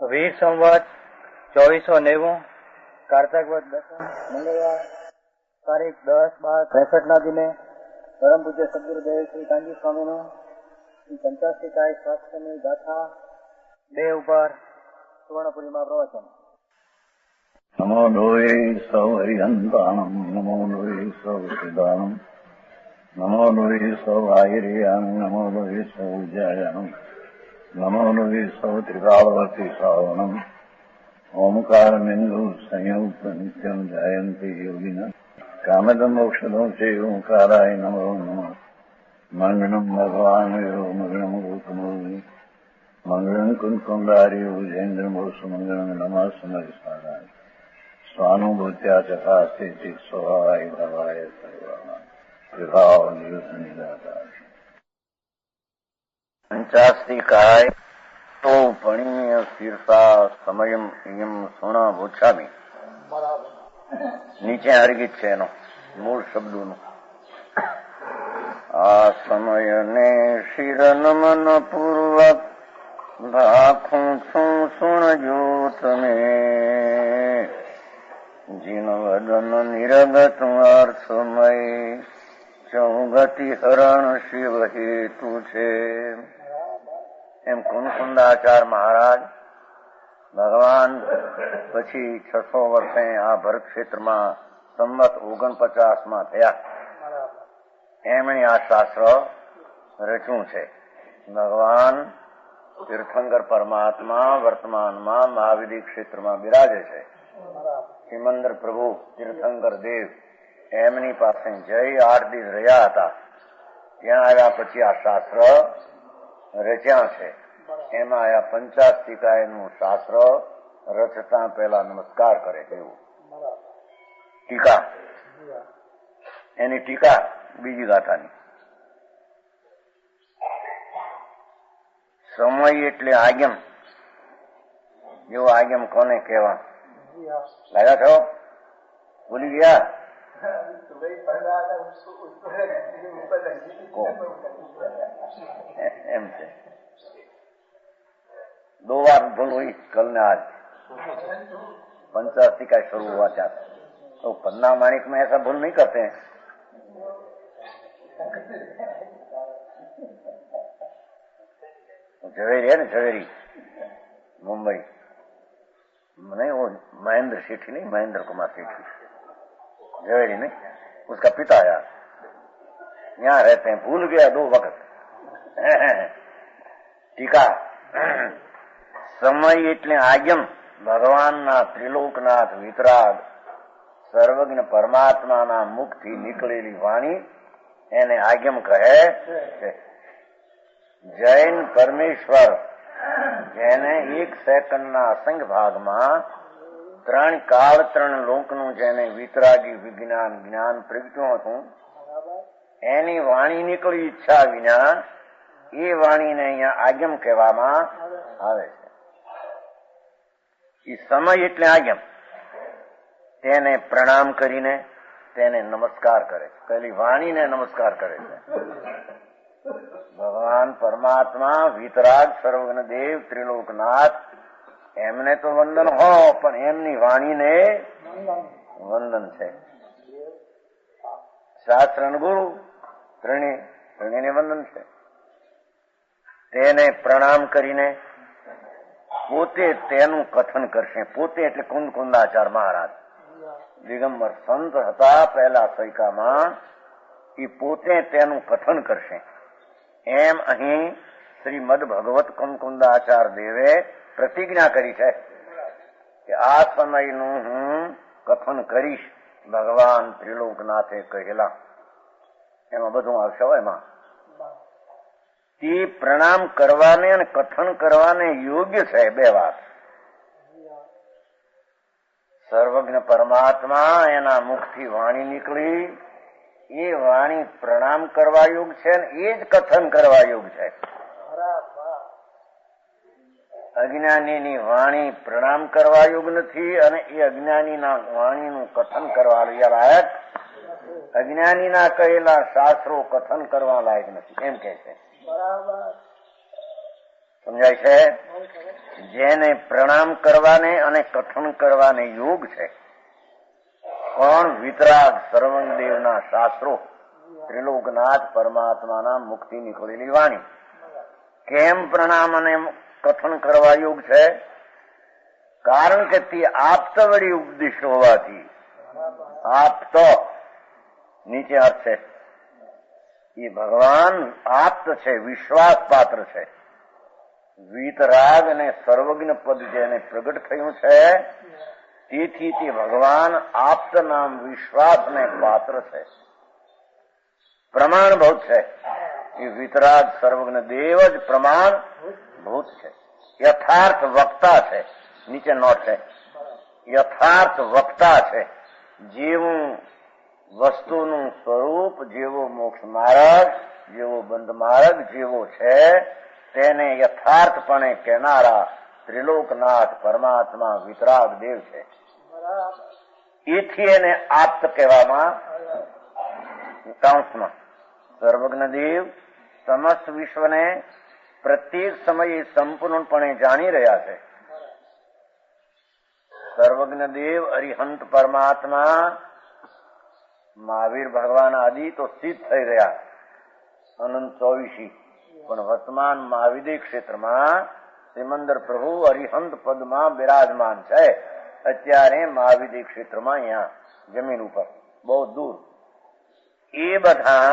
વીર સંવત 2490 કારતક વદ દસમ મંગળવાર તારીખ 10/12/63 ના દિને પરમ પૂજ્ય સદગુરુદેવ શ્રી કાનજી સ્વામીનું શ્રી પંચાશીકાય શાસ્ત્રની ગાથા 2 ઉપર સુવર્ણપુરીમાં પ્રવચન. નમો લોહે સૌ હરિહંતાણમ નમો લોહે સૌ સિદ્ધાણમ નમો લોહે સૌ આયર્યામ નમો લોહે સૌ જયામ નમો લોહે સૌ ત્રિકાળવતી શ્રાવણમ ઓમકાર બિંદુ સંયુક્ત નિત્યમ જયંતી યોગિના કામદમ મોક્ષદો છે ઓંકારાય નમો નમઃ મંગળમ ભગવાન મંગળમ ગૌતમો મંગળમ કુંકુંડારી ઉજેન્દ્રમોષ મંગળમ નમઃ સમયસારાય સ્વાનુભૂત્યા ચકાસ્તે સ્વભાવાય ભવાય સર્વા વિભાવ નિદાતા પંચાસ્તિકાય તો ભણીય શીર્ષા સમયમ ઇયમ સોના ભૂછામી. નીચે હરગીત છે એનો મૂળ શબ્દોનું. આ સમયને શિર નમન પૂર્વક ભાખું છું સુણજો તમે જીન વદન નિરગત અર્થમય ચૌગતિ હરણ શિવ હેતુ છે. એમ કુનકુંદાચાર મહારાજ ભગવાન પછી 600 વર્ષે આ ભરત ક્ષેત્રમાં સંવત 49માં થયા. એમણે આ શાસ્ત્ર રચ્યું છે. ભગવાન તીર્થંકર પરમાત્મા વર્તમાનમાં મહાવિધિ ક્ષેત્રમાં બિરાજે છે. સિમંદર પ્રભુ તીર્થંકર દેવ એમની પાસે જઈ 8 દિવસ રહ્યા હતા. ત્યાં આવ્યા પછી આ શાસ્ત્ર રચ્યા છે. એમાં આ પંચાસ્તિકાયનું શાસ્ત્ર રચતા પહેલા નમસ્કાર કરે છે. એવું ટીકા, એની ટીકા બીજી ગાથાની. સમય એટલે આજ્ઞમ. જેવો આજ્ઞમ કોને કહેવા લાગ્યા છો? ભૂલી ગયા? એમ છે. 2 વાર ભૂલ हुई कल ने आज. 85 का शुरू हुआ था तो पन्ना माणिक में ऐसा भूल नहीं करते हैं. झवेरी है ना, झवेरी मुंबई नहीं, वो महेंद्र सेठी नहीं, महेंद्र कुमार सेठी झवेरी नहीं, उसका पिता आया. यहाँ रहते हैं. भूल गया 2 वक्त. टीका. સમય એટલે આજ્ઞમ. ભગવાનના ત્રિલોકનાથ વિતરાગ સર્વજ્ઞ પરમાત્માના મુખથી નીકળેલી વાણી એને આજ્ઞમ કહે છે. જૈન પરમેશ્વર જેને 1 સેકન્ડના અસંખ્ય ભાગમાં 3 કાળ 3 લોકનું જેને વિતરાગી વિજ્ઞાન જ્ઞાન પ્રગટ્યું હતું, એની વાણી નીકળી ઈચ્છા વિના એ વાણીને અહીંયા આજ્ઞમ કહેવામાં આવે છે. એ સમય એટલે આજ્ઞમ. તેને પ્રણામ કરીને તેને નમસ્કાર કરે છે. પેલી વાણીને નમસ્કાર કરે છે. ભગવાન પરમાત્મા વિતરાગ સર્વજ્ઞ દેવ ત્રિલોકનાથ એમને તો વંદન હો, પણ એમની વાણીને વંદન છે. શાસ્ત્ર ગુરુ ત્રણેયને વંદન છે. તેને પ્રણામ કરીને પોતે તેનું કથન કરશે. પોતે એટલે કુંદકુંદાચાર મહારાજ દિગંબર સંત હતા પહેલા સૈકામાં. એ પોતે તેનું કથન કરશે. એમ અહીં શ્રીમદ ભગવત કુંદકુંદાચાર દેવે પ્રતિજ્ઞા કરી છે કે આ સમયનું હું કથન કરીશ. ભગવાન ત્રિલોકનાથે કહેલા એમાં બધું આવશે. એમાં તે પ્રણામ કરવાને અને કથન કરવાને યોગ્ય છે. 2 વાત. સર્વજ્ઞ પરમાત્મા એના મુખથી વાણી નીકળી, એ વાણી પ્રણામ કરવા યોગ છે ને એ જ કથન કરવા યોગ છે. અજ્ઞાનીની વાણી પ્રણામ કરવા યોગ નથી અને એ અજ્ઞાનીના વાણીનું કથન કરવા લાયક. અજ્ઞાનીના કહેલા શાસ્ત્રો કથન કરવા લાયક નથી. એમ કે છે. સમજાય છે? જેને પ્રણામ કરવાને અને કથન કરવાને યોગ છે. કોણ? વિતરાગ સર્વદેવના શાસ્ત્રો, ત્રિલોકનાથ પરમાત્માના મુક્તિ નીકળેલી વાણી. કેમ પ્રણામ અને કથન કરવા યોગ છે? કારણ કે તે આપત વળી ઉપદિષ્ટ હોવાથી. આપત નીચે અર્થ છે, એ ભગવાન આપત છે, વિશ્વાસ પાત્ર છે. વીતરાગ અને સર્વજ્ઞ પદ જેને પ્રગટ થયું છે, તેથી તે ભગવાન આપત નામ વિશ્વાસને પાત્ર છે, પ્રમાણભૂત છે. એ વિતરાગ સર્વજ્ઞ દેવ જ પ્રમાણભૂત છે, યથાર્થ વક્તા છે. નીચે નોટ છે, યથાર્થ વક્તા છે. જેવું વસ્તુનું સ્વરૂપ, જેવો મોક્ષ માર્ગ, જેવો બંધ માર્ગ જેવો છે, તેને યથાર્થપણે કહેનારા ત્રિલોકનાથ પરમાત્મા વિતરાગ દેવ છે. એથી એને આપત કહેવામાં. કાંસમાં સર્વજ્ઞ દેવ સમસ્ત વિશ્વને પ્રત્યેક સમયે સંપૂર્ણપણે જાણી રહ્યા છે. સર્વજ્ઞ દેવ અરિહંત પરમાત્મા મહાવીર ભગવાન આદિ તો સિદ્ધ થઈ રહ્યા, અનંત 24, પણ વર્તમાન મહાવિદ્ય ક્ષેત્રમાં સિમંદર પ્રભુ અરિહંત પદમાં બિરાજમાન છે. અત્યારે મહાવિદ્ય ક્ષેત્રમાં અહીંયા જમીન ઉપર બહુ દૂર. એ બધા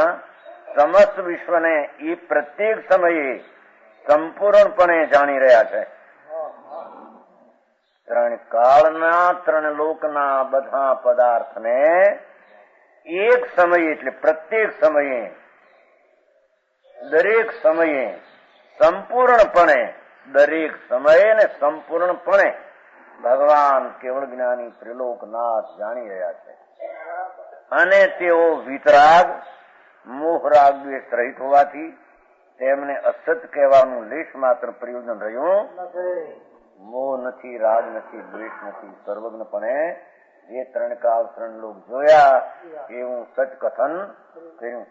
સમસ્ત વિશ્વને એ પ્રત્યેક સમયે સંપૂર્ણપણે જાણી રહ્યા છે. ત્રણ કાળના, ત્રણ લોકના બધા પદાર્થને એક સમયે, એટલે પ્રત્યેક સમયે, દરેક સમયે સંપૂર્ણપણે, દરેક સમયે ને સંપૂર્ણપણે ભગવાન કેવળ જ્ઞાની ત્રિલોકનાથ જાણી રહ્યા છે. અને તેઓ વિતરાગ, મોહરાગ દ્વેષ રહિત હોવાથી તેમને અસત કહેવાનું લેશ માત્ર પ્રયોજન રહ્યું. મોહ નથી, રાગ નથી, દ્વેષ નથી, સર્વજ્ઞપણે જે ત્રણ કાળ ત્રણ લોક જોયા એવું સચ કથન કર્યું.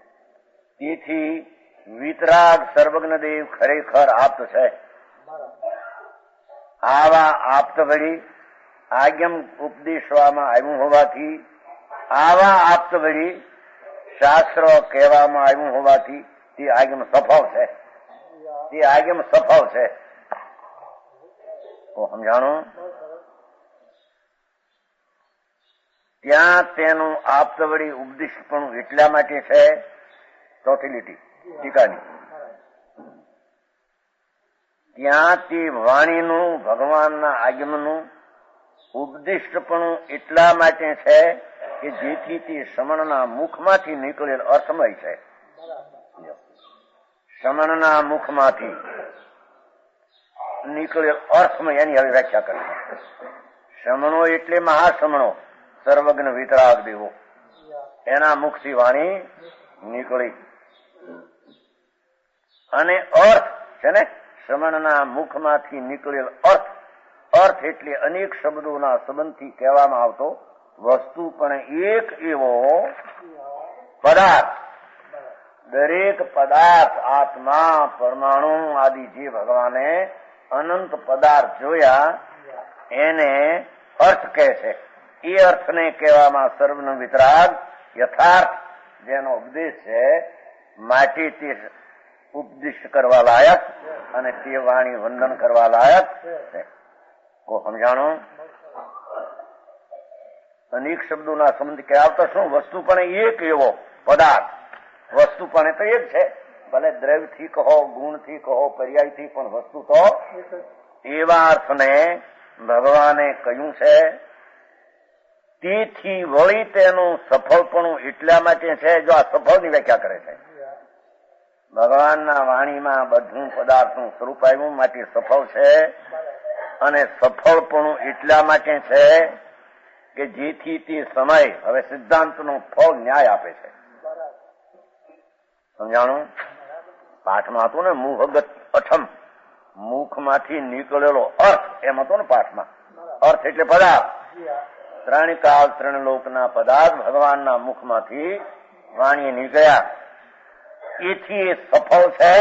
તેથી વિતરાગ સર્વજ્ઞ દેવ ખરેખર આપ્ત છે. આવા આપ્ત વળી આજ્ઞમ ઉપદેશવામાં આવ્યું હોવાથી, આવા આપ્ત વળી શાસ્ત્ર કહેવામાં આવ્યું હોવાથી તે આજ્ઞમ સફળ છે. તે આજ્ઞમ સફળ છે. તો સમજાણું? ત્યાં તેનું આપ્ત વળી ઉપદિષ્ટ પણ એટલા માટે છે. ચોથી લીટી ટીકાની, ત્યાં તે વાણીનું, ભગવાનના આગમનનું ઉપદિષ્ટપણું એટલા માટે છે કે જેથી તે શ્રમણના મુખમાંથી નીકળેલ અર્થમય છે. શ્રમણના મુખમાંથી નીકળેલ અર્થમય, એની હવે વ્યાખ્યા કરશે. શ્રમણો એટલે મહાશ્રમણો, સર્વજ્ઞ વિતરાગ દેવો, એના મુખથી વાણી નીકળી. અને અર્થ છે ને, શ્રમણના મુખમાંથી નીકળેલ અર્થ. અર્થ એટલે અનેક શબ્દોના સંબંધથી કહેવામાં આવતો વસ્તુ, પણ એક એવો પદાર્થ. દરેક પદાર્થ, આત્મા, પરમાણુ આદિ જે ભગવાને અનંત પદાર્થ જોયા એને અર્થ કહે છે. એ અર્થને કહેવામાં સર્વનો વિતરાગ, યથાર્થ જેનો ઉપદેશ છે, માટે તે ઉપદેશ કરવા લાયક અને તે વાણી વંદન કરવા લાયક છે. કો સમજાણો? અનેક શબ્દોના સંબંધ કે આવતા શું? વસ્તુ પણ એક એવો પદાર્થ. વસ્તુ પણ તો એક છે, ભલે દ્રવ્યથી કહો, ગુણથી કહો, પર્યાયથી, પણ વસ્તુ તો એવા અર્થને ભગવાને કહ્યું છે. તેથી વળી તેનું સફળપણું એટલા માટે છે. જો આ સફળની વ્યાખ્યા કરે છે, ભગવાનના વાણીમાં બધું પદાર્થનું સ્વરૂપ આવ્યું માટે સફળ છે. અને સફળપણું એટલા માટે છે કે જેથી તે સમય, હવે સિદ્ધાંતનું ફળ ન્યાય આપે છે. સમજાણું? પાઠમાં હતું ને, મુહગત અઠમ, મુખમાંથી નીકળેલો અર્થ, એમ હતો ને પાઠમાં. અર્થ એટલે પદાર્થ. ત્રણ કાળ ત્રણ લોકના પદાર્થ ભગવાનના મુખમાંથી વાણી નીકળ્યા. એથી એ સફળ છે.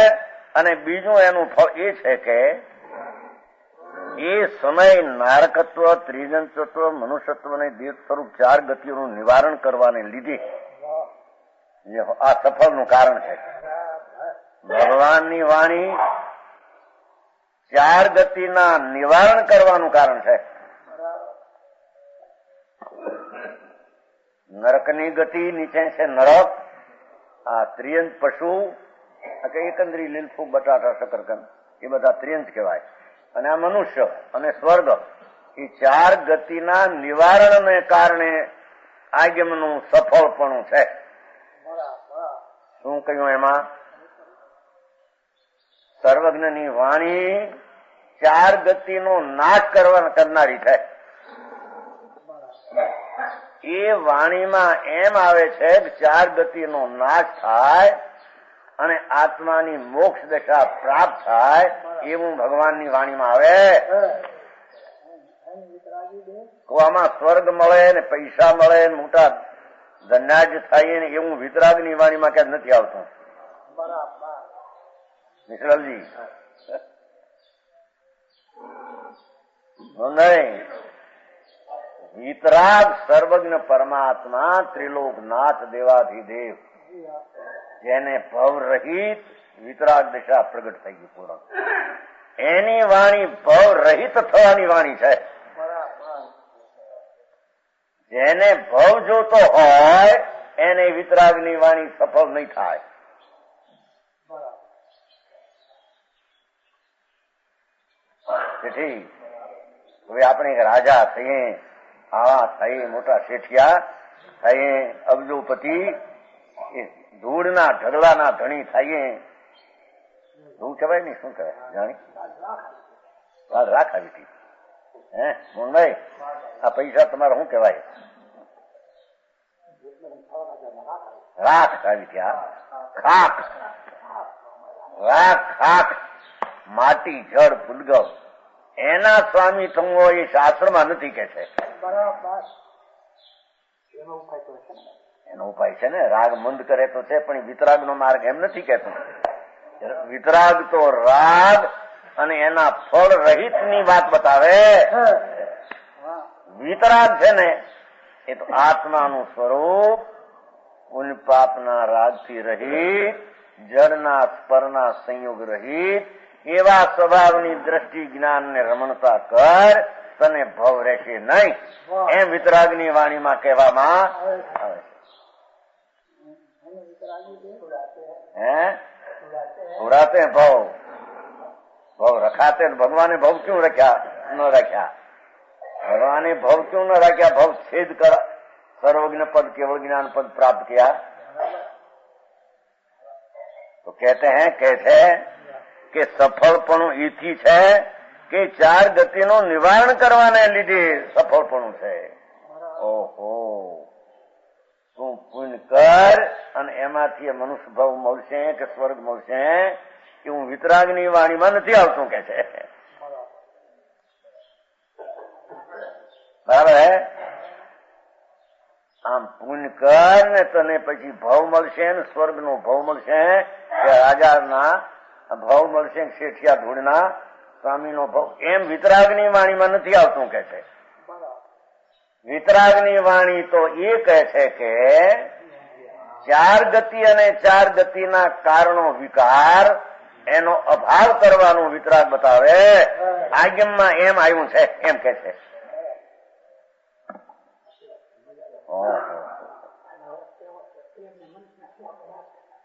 અને બીજું એનું ફળ એ છે કે એ સમય નારકત્વ, ત્રિજંતત્વ, મનુષ્યત્વ અને દેવ સ્વરૂપ 4 ગતિઓનું નિવારણ કરવાને લીધે આ સફળનું કારણ છે. ભગવાનની વાણી 4 ગતિના નિવારણ કરવાનું કારણ છે. નરકની ગતિ નીચે છે નરક, આ ત્રિયંત પશુ, એકંદરી લીલફૂ બટાટા શકરકંદ એ બધા ત્રિયંત કહેવાય. અને આ મનુષ્ય અને સ્વર્ગ એ 4 ગતિના નિવારણને કારણે આગમનું સફળપણું છે. શું કહ્યું એમાં? સર્વજ્ઞની વાણી 4 ગતિનો નાશ કરનારી છે. એ વાણીમાં એમ આવે છે કે 4 ગતિનો નાશ થાય અને આત્માની મોક્ષ દશા પ્રાપ્ત થાય એવું ભગવાનની વાણીમાં આવે. આમાં સ્વર્ગ મળે ને પૈસા મળે ને મોટા ધન્યાજ થાય ને એવું વિતરાગની વાણીમાં ક્યાં નથી આવતું. મિશ્રલજી નહીં, વિતરાગ સર્વજ્ઞ પરમાત્મા ત્રિલોકનાથ દેવાધિદેવ જેને ભવ રહિત વિતરાગ દશા પ્રગટ થઈ ગઈ પૂર્ણ, એની વાણી ભવ રહિત થવાની વાણી છે. જેને ભવ જોતો હોય એને વિતરાગની વાણી સફળ નહીં થાય. તેથી હવે આપણે રાજા થઈએ, આવા થઈએ, મોટા શેઠિયા થઈએ, અબજોપતિ, ધૂળના ઢગલાના ધણી થઈએ. ધૂળ કહેવાય ને શું કહેવાય જાણી? રાખ આવી હતી. હે મોહનભાઈ, આ પૈસા તમારા શું કહેવાય? રાખ આવી હતી. ખાક, રાખ, ખાક, માટી, જળ, ફૂલગવ એના સ્વામી થવો એ શાસ્ત્રમાં નથી કે છે. એનો ઉપાય છે ને, રાગ મંદ કરે તો છે પણ વિતરાગ નો માર્ગ એમ નથી કેતો. વિતરાગ તો રાગ અને એના ફળ રહિત ની વાત બતાવે. વિતરાગ છે ને એ તો આત્માનું સ્વરૂપ, પુણ્ય પાપના રાગથી રહિત, જળના સ્પરના સંયોગ રહિત એવા સ્વભાવની દ્રષ્ટિ જ્ઞાન ને રમણતા કર, તને ભવ રહેશે નહીં, એમ વિતરાગની વાણીમાં કહેવામાં આવે છે. ઉડાતે ભવ, ભવ રખાતે. ભગવાને ભવ ક્यों રખ્યા? ન રાખ્યા. ભગવાને ભવ क्यों न રાખ્યા? ભવ છેદ कर सर्वज्ञ पद केवल ज्ञान पद प्राप्त किया. तो कहते हैं कैसे કે સફળપણું એથી છે કે 4 ગતિનું નિવારણ કરવાને લીધે સફળપણું છે. ઓહો, તું પુણ્ય કર અને એમાંથી મનુષ્ય ભાવ મળશે કે સ્વર્ગ મળશે એવું વિતરાગની વાણીમાં નથી આવતું કે છે. બરાબર હે? આમ પુણ્ય કર ને તને પછી ભાવ મળશે ને સ્વર્ગનો ભાવ મળશે કે રાજાના ભાવ મળશે, શેઠિયા ધૂળના સ્વામીનો ભાવ, એમ વિતરાગની વાણીમાં નથી આવતું કે છે. વિતરાગની વાણી તો એ કહે છે કે 4 ગતિ અને 4 ગતિના કારણો વિકાર એનો અભાવ કરવાનું વિતરાગ બતાવે. આગમમાં એમ આવ્યું છે એમ કે છે.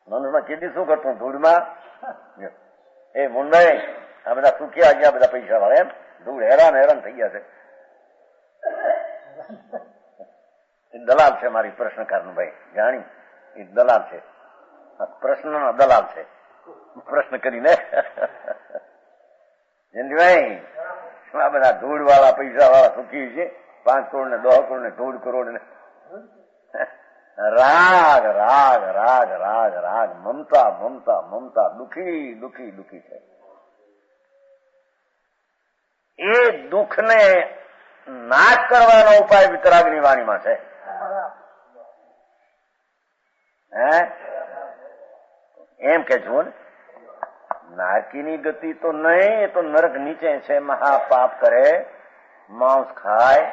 મનુષ્યમાં કેટલી શું કરતું ધૂળમાં. એ મુંબઈ આ બધા સુખ્યા ગયા, બધા પૈસા વાળા એમ ધૂળ હેરાન થઈ ગયા છે. દલાલ છે મારી પ્રશ્નકારનું ભાઈ જાણી, એ દલાલ છે, પ્રશ્નનો દલાલ છે. પ્રશ્ન કરીને જયંતિભાઈ આ બધા ધૂળ વાળા પૈસા વાળા સુખી છે, 5 કરોડ ને 10 કરોડ ને 1.5 કરોડ ને રાગ રાગ રાગ રાગ રાગ મમતા મમતા મમતા દુખી દુખી દુખી છે. એ દુઃખને નાશ કરવાનો ઉપાય વિતરાગની વાણીમાં છે. હે એમ કે જુઓ ને, નારકીની ગતિ તો નહીં, એ તો નરક નીચે છે. મહાપાપ કરે, માંસ ખાય,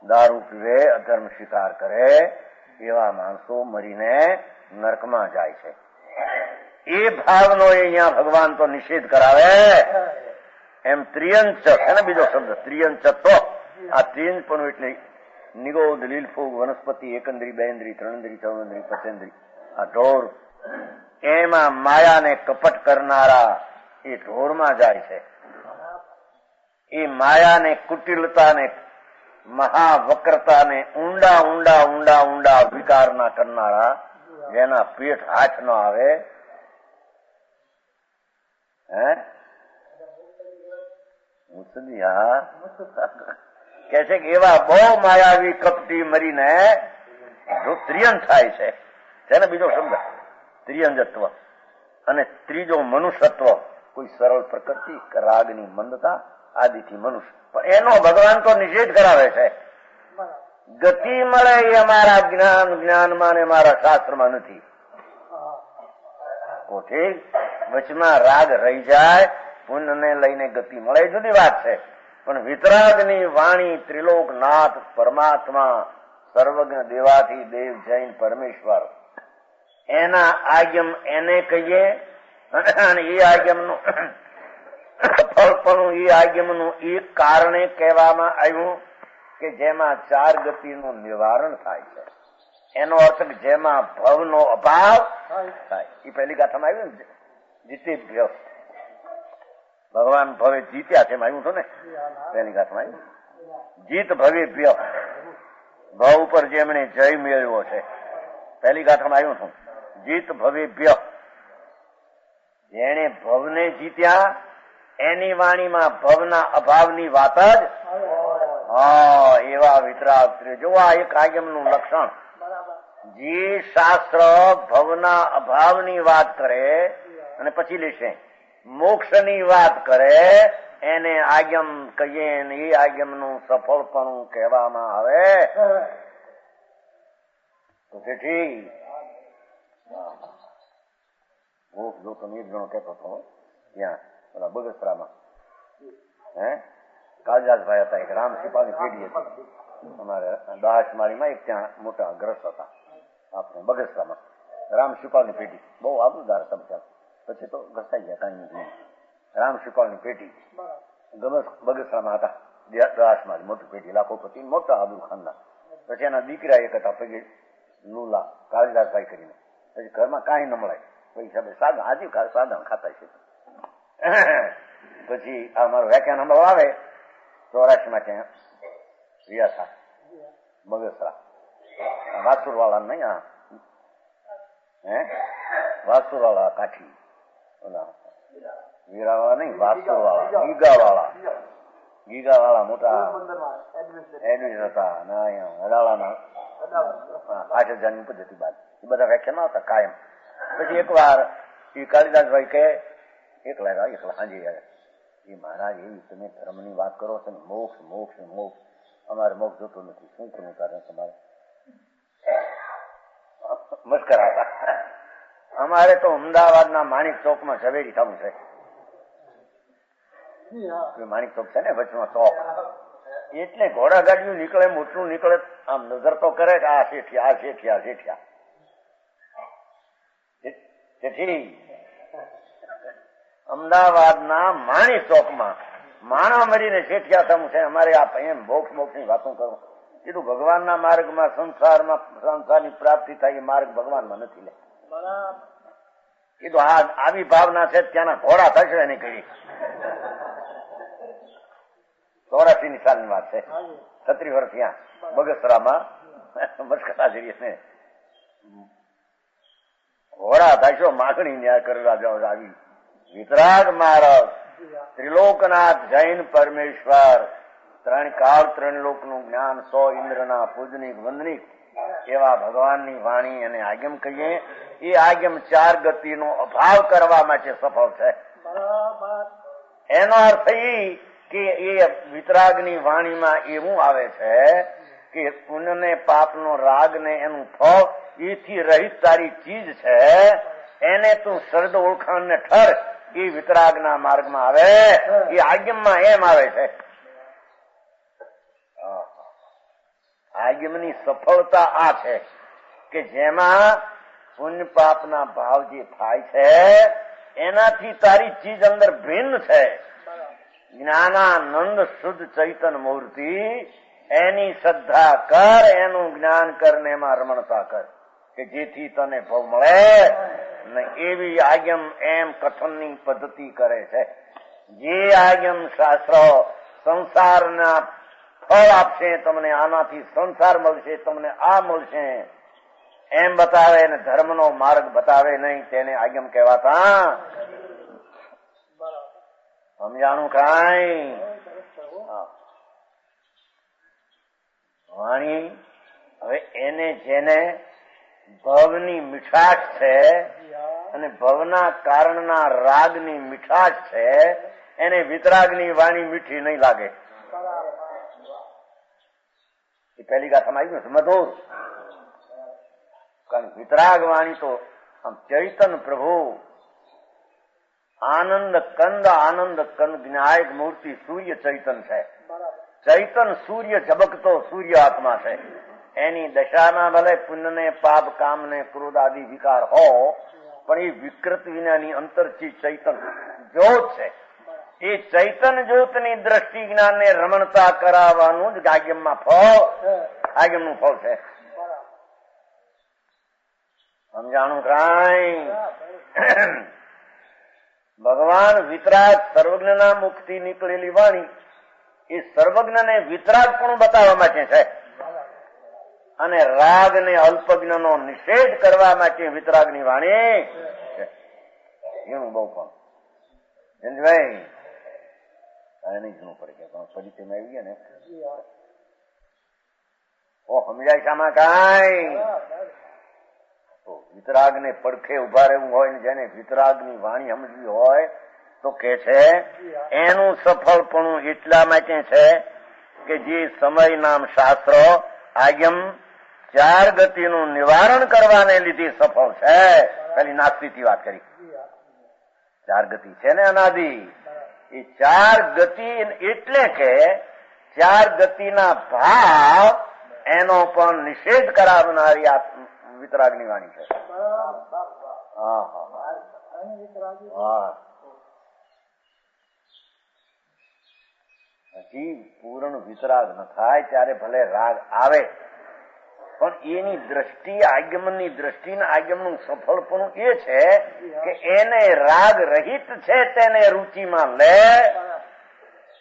દારૂ પીવે, અધર્મ સ્વીકાર કરે, એવા માણસો મરીને નરકમાં જાય છે. એ ભાવનો અહીંયા ભગવાન તો નિષેધ કરાવે. એમ ત્રિયંચ છે ને બીજો શબ્દ ત્રિયંચ. તો આ ત્રિયંચ પણ એટલે નિગોદ, લીલફૂગ, વનસ્પતિ, એકંદરી, બેન્દ્રી, ત્રણેન્દ્રી, ચૌન્દ્રી, પચેન્દ્રી, આ ઢોર, એમાં માયાને કપટ કરનારા એ ઢોરમાં જાય છે. એ માયાને, કુટિલતાને, મહાવક્રતાને ઊંડા ઊંડા ઊંડા ઊંડા વિકારના કરનારા, જેના પેટ હાથ ન આવે, કે છે કે એવા બહુ માયાવી કપટી મરીને ત્રિયન થાય છે. તેને બીજો શબ્દ ત્રિયંજત્વ. અને ત્રીજો મનુષ્યત્વ, કોઈ સરળ પ્રકૃતિ, રાગની મંદતા આદિથી મનુષ્ય. પણ એનો ભગવાન તો નિષેધ કરાવે છે. ગતિ મળે એ અમારા જ્ઞાનમાં ને મારા શાસ્ત્રમાં નથી. ઠીક, વચમાં રાગ રહી જાય, પુણ્યને લઈને ગતિ મળે એ જુદી વાત છે. પણ વિતરાગની વાણી, ત્રિલોકનાથ પરમાત્મા, સર્વજ્ઞ દેવાથી દેવ જૈન પરમેશ્વર, એના આગમ એને કહીએ. અને એ આગમનું ફળપણું, એ આગમનું એક કારણે કહેવામાં આવ્યું કે જેમાં ચાર ગતિનું નિવારણ થાય છે. એનો અર્થ જેમાં ભવનો અભાવ થાય. એ પહેલી ગાથામાં આવ્યું ને, જીતે ભગવાન ભવે જીત્યા છે આવ્યું હતું ને, પહેલી ગાથામાં આવ્યું. જીત ભવે ભ્ય, ભવ ઉપર જેમણે જય મેળવ્યો છે, પહેલી ગાથામાં આવ્યું હતું. જીત ભવે ભ્ય, જેને ભવને જીત્યા એની વાણીમાં ભવના અભાવની વાત જ. હા, એવા વિતરાગ. જો આ એક આગમનું લક્ષણ. જે શાસ્ત્ર ભવના અભાવની વાત કરે અને પછી લેશે મોક્ષની વાત કરે, એને આગમ કહીએ. એ આગમનું સફળપણું કહેવામાં આવે. તો તેથી જો તમે એક જણો કહેતો હતો ત્યાં ઓલા બગસરામાં, કાળજાસભાઈ હતા, એક રામ સિપાની પેઢી હતી અમારે દાસમાળીમાં, એક ત્યાં મોટા ગ્રસ્ત હતા આપણે બગસરામાં. રામ સિપાલની પેઢી બહુ આબરૂદાર હતા ત્યાં, પછી તો ઘસાઈ ગયા કાંઈ નહીં. રામ સિપાલની પેઢી બગસરામાં હતા, દાસમાળી મોટી પેઢી, લાખોપતિ, મોટા આબરૂ ખાનના. પછી એના દીકરા એક હતા પૈકી લુલા, કાળીદાસભાઈ કરીને. પછી ઘરમાં કાંઈ ન મળે, પૈસા સાદા આજી સાદા ખાતા છે. પછી આ મારું વ્યાખ્યાન સાંભળવા આવે 84માં ત્યાં રિયાસા બગસરા, વાસુર વાળા નહીં, આ વાસુર વાળા કાઠી, વીરા વાળા નહીં, વાસુર વાળા, ગીગા વાળા મોટા એડમિસ હતા. અડાળાના 8000ની ઉપજ હતી બાદ. એ બધા વ્યાખ્યાન હતા કાયમ. પછી એક વાર એ કાળીદાસભાઈ કહે, એકલા હાજી એ મહારાજ, એવી તમે ધર્મની વાત કરો છો ને, મોક્ષ મોક્ષ મોક્ષ, અમારે મોક્ષ જોતો નથી, શું કરવું કારણ તમારે? મસ્કરા હતા. અમારે તો અમદાવાદના માણિક ચોકમાં ઝવેરી થવું છે. માણિક ચોક છે ને વચમાં ચોક, એટલે ઘોડા ગાડીઓ નીકળે, મોટું નીકળે, આમ નજર તો કરે કે આ શેઠિયા, આ શેઠિયા, શેઠિયા. તેથી અમદાવાદના માણિક ચોકમાં માણા મરીને શેઠિયા થવું છે. અમારે આ એમ મોક્ષ મોક્ષની વાતો કરો. કીધું ભગવાનના માર્ગમાં, સંસારની પ્રાપ્તિ થાય એ માર્ગ ભગવાનમાં નથી. લે કીધું આવી ભાવના છે, ત્યાંના ઘોડા થશે એની કરી. 84ની સાલની વાત છે, 36 વર્ષ ત્યાં બગસરામાં મસ્કરા જઈએ ઘોડા થશો, માગણી ન્યાય કરવા જાઓ. આવી વિતરાગ મહારાજ, ત્રિલોકનાથ જૈન પરમેશ્વર, ત્રણ કાળ ત્રણ લોકનું જ્ઞાન, 100 ઇન્દ્રના પૂજનિક વંદનિક એવા ભગવાનની વાણી અને આગમ કહીએ. એ આગમ ચાર ગતિનો અભાવ કરવા માટે સફળ છે. એનો અર્થ એ કે એ વિતરાગની વાણીમાં એવું આવે છે કે પુણ્યને પાપનો રાગને એનું ફળ એથી રહિત તારી ચીજ છે, એને તું શરદ ઓળખાણ ને ઠર એ વિતરાગના માર્ગમાં આવે, એ આજ્ઞમાં એમ આવે છે. આજ્ઞની સફળતા આ છે કે જેમાં પુણ્ય પાપના ભાવ જે થાય છે એનાથી તારી ચીજ અંદર ભિન્ન છે. જ્ઞાનાનંદ શુદ્ધ ચૈતન મૂર્તિ, એની શ્રદ્ધા કર, એનું જ્ઞાન કર ને એમાં રમણતા કર કે જેથી તને ભવ મળે ને. એવી આજ્ઞમ એમ કથનની પદ્ધતિ કરે છે. જે આજ્ઞમ શાસ્ત્રો સંસારના ફળ આપશે તમને, આનાથી સંસાર મળશે, તમને આ મળશે એમ બતાવે ને ધર્મનો માર્ગ બતાવે નહીં, તેને આજ્ઞમ કહેવાતા. સમજાણું કાંઈ? વાણી હવે એને જેને ભવની મીઠાશ છે અને ભવના કારણના રાગની મીઠાશ છે, એને વિતરાગની વાણી મીઠી નહીં લાગે. એ પહેલી ગાથામાં આવી ગયું મધુર. કારણ વિતરાગ વાણી તો આમ ચૈતન પ્રભુ આનંદ કંદ જ્ઞાયક મૂર્તિ સૂર્ય ચૈતન છે. ચૈતન સૂર્ય ઝબકતો સૂર્ય આત્મા છે. એની દશામાં ભલે પુણ્યને પાપ કામને ક્રોધ આદિ વિકાર હો, પણ એ વિકૃત વિનાની અંતરથી ચૈતન જ્યોત છે. એ ચૈતન જ્યોતની દ્રષ્ટિ જ્ઞાનને રમણતા કરાવવાનું જ આજ્ઞમમાં ફળ, આજ્ઞમનું ફળ છે. સમજાણું કાંઈ? ભગવાન વિતરાગ સર્વજ્ઞના મુખથી નીકળેલી વાણી એ સર્વજ્ઞને વિતરાગ પણ બતાવવા માટે છે અને રાગ ને અલ્પજ્ઞનો નિષેધ કરવા માટે વિતરાગની વાણી છે. એનું બહુ પણ જયંતભાઈ નહીં જવું પડે કે ફરી તેમ આવી ગયા ને ઓ સમજાય શામાં કાંઈ? વિતરાગ ને પડખે ઉભા રહેવું હોય ને જેને વિતરાગની વાણી સમજવી હોય તો કે છે એનું સફળપણું એટલા માટે છે કે જે સમય નામ શાસ્ત્રો આજ્ઞમ ચાર ગતિનું નિવારણ કરવાને લીધે સફળ છે. પેલી નાસ્તિકની વાત કરી, ચાર ગતિ છે ને અનાદિ, એ ચાર ગતિ એટલે કે ચાર ગતિના ભાવ એનો પણ નિષેધ કરાવનારી આ વિતરાગની વાણી છે. હજી પૂર્ણ વિતરાગ ન થાય ત્યારે ભલે રાગ આવે, પણ એની દ્રષ્ટિ આગમનની દ્રષ્ટિ આગમનનું સફળપણું એ છે કે એને રાગ રહિત છે તેને રુચિમાં લે,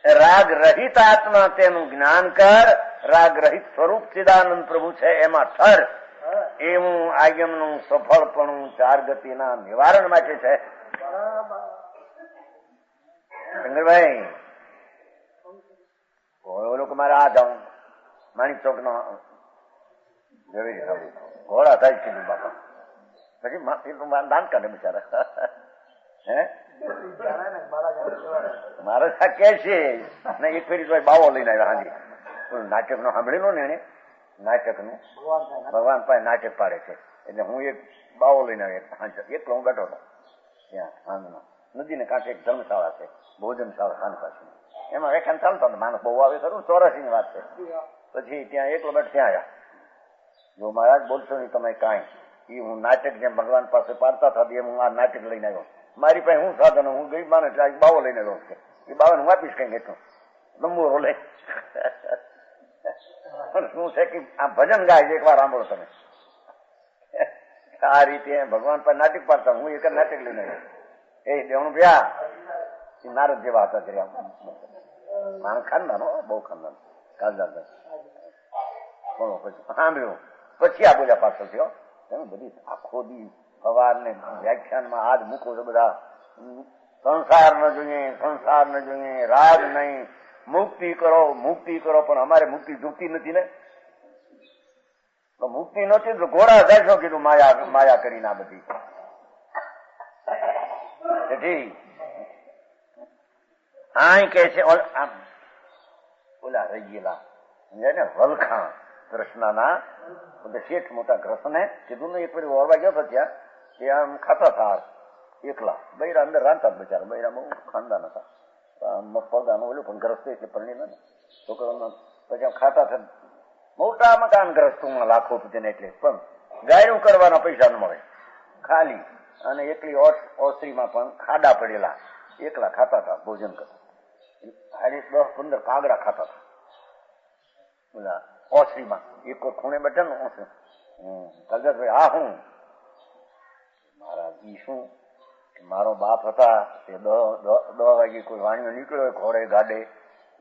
રાગ રહિત આત્મા તેનું જ્ઞાન કર, રાગ રહિત સ્વરૂપ ચિદાનંદ પ્રભુ છે એમાં ઠર. એવું આગમનું સફળપણું ચાર ગતિના નિવારણ માટે છે. શંકરભાઈ ઓલો કે મારે આ જાઉં માણિક ચોક નો ઘોડા થાય છે બાપા, પછી દાન કાઢે બિચારા. હે મારે કે છે ને એક ફેરી બાવો લઈને આવ્યા. હાજી નાટક નું સાંભળેલું ને એને, નાટક નું ભગવાન પાસે નાટક પાડે છે એટલે હું એક બાવો લઈને આવ્યો. એકલો હું બેઠો હતો ત્યાં સાંજનો, નદીને કાંઠે એક ધર્મશાળા છે, ભોજનશાળા સાંજ પાછી, એમાં વેખાન ચાલતો માણસ બહુ આવે ખરું, 84 ની વાત છે. પછી ત્યાં એકલો બેઠ ત્યાં આવ્યા. જો મહારાજ બોલશો નહીં તમે કાંઈ, એ હું નાટક જેમ ભગવાન પાસે પાડતા હતા એમ હું આ નાટક લઈને આવ્યો. મારી પાસે હું સાધન, હું ગરીબ માણસ એટલે આ બાવો લઈને આવ્યો છે. એ બાવાને હું આપીશ કઈ એટલું લંબુ લે. શું છે કે આ ભજન ગાય એક વાર સાંભળો તમે. આ રીતે ભગવાન પર નાટક પાડતા, હું એક નાટક લઈને આવ્યો. એ દેવણું ભયા એ નારદ જેવા હતા કર્યા માણસ, ખાનદાન બહુ ખાનદાન કાલદાર. બોલો પછી સાંભળ્યું, પછી આ બોલ્યા પાછળ થયો બધી આખો દી સવાર ને વ્યાખ્યાનમાં આજ મૂકો છો બધા, સંસાર ન જોઈએ, સંસાર ન જોઈએ, રાગ નહીં, મુક્તિ કરો, મુક્તિ કરો. પણ અમારે મુક્તિ જોતી નથી ને, તો મુક્તિ નથી તો ઘોડા જાય છો કીધું માયા માયા કરીને આ બધી. આ કે છે ઓલા રહી ગયેલા ને વલખાણ કૃષ્ણના શેઠ મોટા કૃષ્ણને કીધું ને એક ફરી ઓરવા ગયો હતો ત્યાં, એ આમ ખાતા હતા એકલા. બૈરા અંદર રાંધતા જ બચારા, બૈરા બહુ ખાનદાન હતા, પગાનું ઓલું પણ ગ્રસ્ત એટલે પરણી ને છોકરાઓના પછી ખાતા થયા. મોટા મકાન ગ્રસ્તોમાં લાખો રૂપિયા એટલે, પણ ગાયરું કરવાના પૈસા ન મળે ખાલી. અને એકલી ઓસરીમાં પણ ખાડા પડેલા, એકલા ખાતા હતા, ભોજન કરતા. 10-15 કાગડા ખાતા હતા ઓલા ઓસરીમાં. એક ખૂણે બેઠા ને ઓસરી. કલગતભાઈ આ હું મારા ઈ શું, મારો બાપ હતા તે 10 વાગે કોઈ વાણીઓ નીકળ્યો ઘોડે ગાડે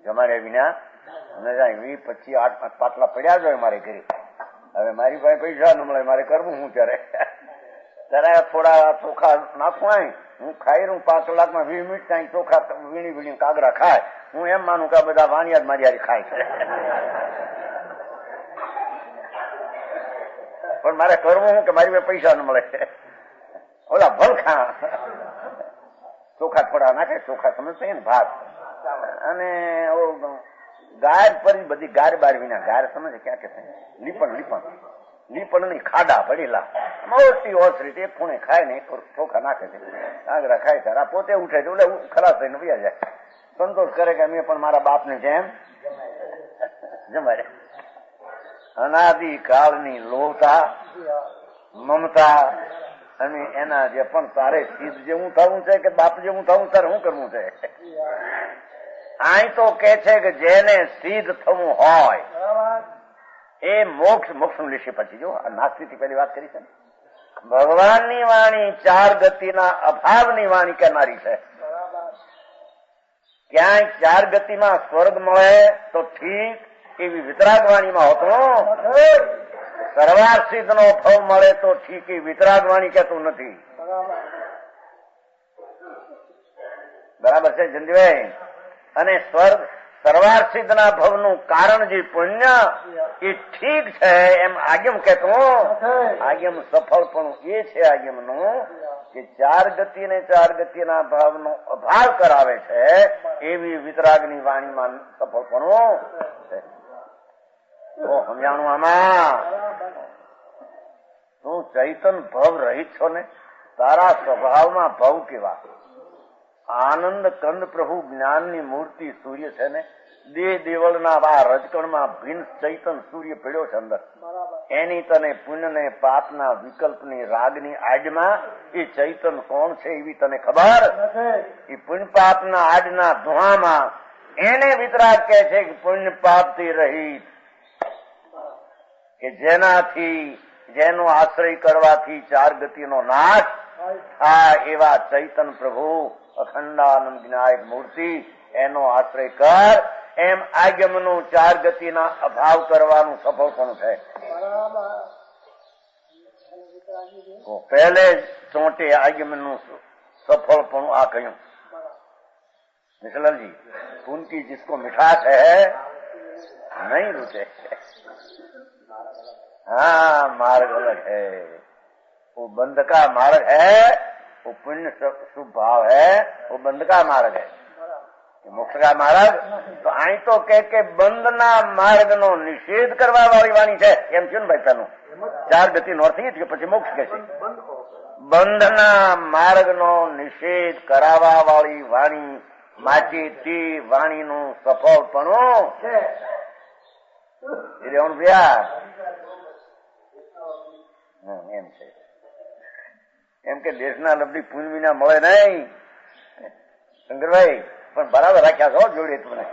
જમાડ્યા વિના અને 20-25 પાટલા પડ્યા જ હોય મારે ઘરે. હવે મારી પાસે પૈસા ન મળે, મારે કરવું હું ત્યારે થોડા ચોખા નાખું, હું ખાઈ રહું 5 કલાકમાં 20 મિનિટ ત્યાં ચોખા વીણી કાગરા ખાય. હું એમ માનું કે આ બધા વાણિયા જ મારી હારી ખાય છે, પણ મારે કરવું હું કે મારી પાસે પૈસા ન મળે. ઓલા ભલખા ચોખા થોડા નાખે, ચોખા સમજશે ને ભાત, અને ગાર પર બધી ગાર બાર વિના ગાર સમજે ક્યાં કે લીપણ નહીં, ખાડા પડેલા મોટી ઓસરી એક ખૂણે ખાય ને ચોખા નાખે છે, કાગરા ખાય છે. આ પોતે ઉઠે છે, ઓલે ખલાસ થઈને વયા જાય, સંતોષ કરે કે અમે પણ મારા બાપને જેમ જમાડે. અનાદિ કાળની લોહતા મમતા અને એના જે પણ તારે સિદ્ધ જેવું થવું છે કે બાપ જેવું થવું, તારે શું કરવું છે? અહીં તો કે છે કે જેને સિદ્ધ થવું હોય એ મોક્ષ નું લેશે. પછી જો આ નાસ્તિકથી પહેલી વાત કરી છે ને, ભગવાનની વાણી 4 ગતિના અભાવની વાણી કહેનારી છે. ક્યાંય 4 ગતિમાં સ્વર્ગ મળે તો ઠીક, એવી વિતરાગ વાણીમાં હોતો. સર્વાર સિદ્ધ નો ફળ મળે તો ઠીક, એ વિતરાગ વાણી કહેતું નથી. બરાબર છે જંજીભાઈ? અને સ્વર્ગ સર્વાર સિદ્ધ ના ભવનું કારણ જે પુણ્ય એ ઠીક છે એમ આગમ કહેતું. આગમ સફળપણું એ છે આગમનું કે 4 ગતિ ને 4 ગતિના ભાવનો અભાવ કરાવે છે, એવી વિતરાગની વાણીમાં સફળપણું છે. સમજાણું આમાં? તું ચૈતન ભવ રહિત છો ને, તારા સ્વભાવમાં ભવ કેવા? આનંદ કંદ પ્રભુ જ્ઞાનની મૂર્તિ સૂર્ય છે ને, દેહ દેવળના આ રજકણમાં ભિન્ન ચૈતન સૂર્ય પડ્યો છે અંદર. એની તને પુણ્ય ને પાપના વિકલ્પની રાગની આડમાં એ ચૈતન કોણ છે એવી તને ખબર? એ પુણ્ય પાપના આડના ધોવામાં એને વિતરાગ કહે છે કે પુણ્ય પાપથી રહિત, કે જેનો આશ્રય કરવાથી 4 ગતિનો નાશ થાય એવા ચૈતન પ્રભુ અખંડાનંદ વિનાયક મૂર્તિ, એનો આશ્રય કર. એમ આગમનું 4 ગતિના અભાવ કરવાનું સફળપણું છે. પહેલે જ ચોંટે આગમનું સફળપણું આ કહ્યું. निशलाल उनकी जिसको मिठास है नहीं रुचे. हाँ मार्ग अलग है, वो बंध का मार्ग है, वो पुण्य शुभ भाव है, वो बंध का मार्ग है. मोक्ष का मार्ग तो आई तो के બંધના માર્ગનો નિષેધ કરવા વાળી વાણી છે એમ છે ને ભાઈ? પેલું 4 ગતિ નોર્થી કે પછી મોક્ષ કે છે? બંધના માર્ગનો નિષેધ કરાવવા વાળી વાણી માટી તે વાણીનું સફળપણું છે. એમ છે એમ કે દેશના લબ્ધી પુણ્ય વિના મળે નહીં. શંકરભાઈ પણ બરાબર રાખ્યા છો જોડે તમને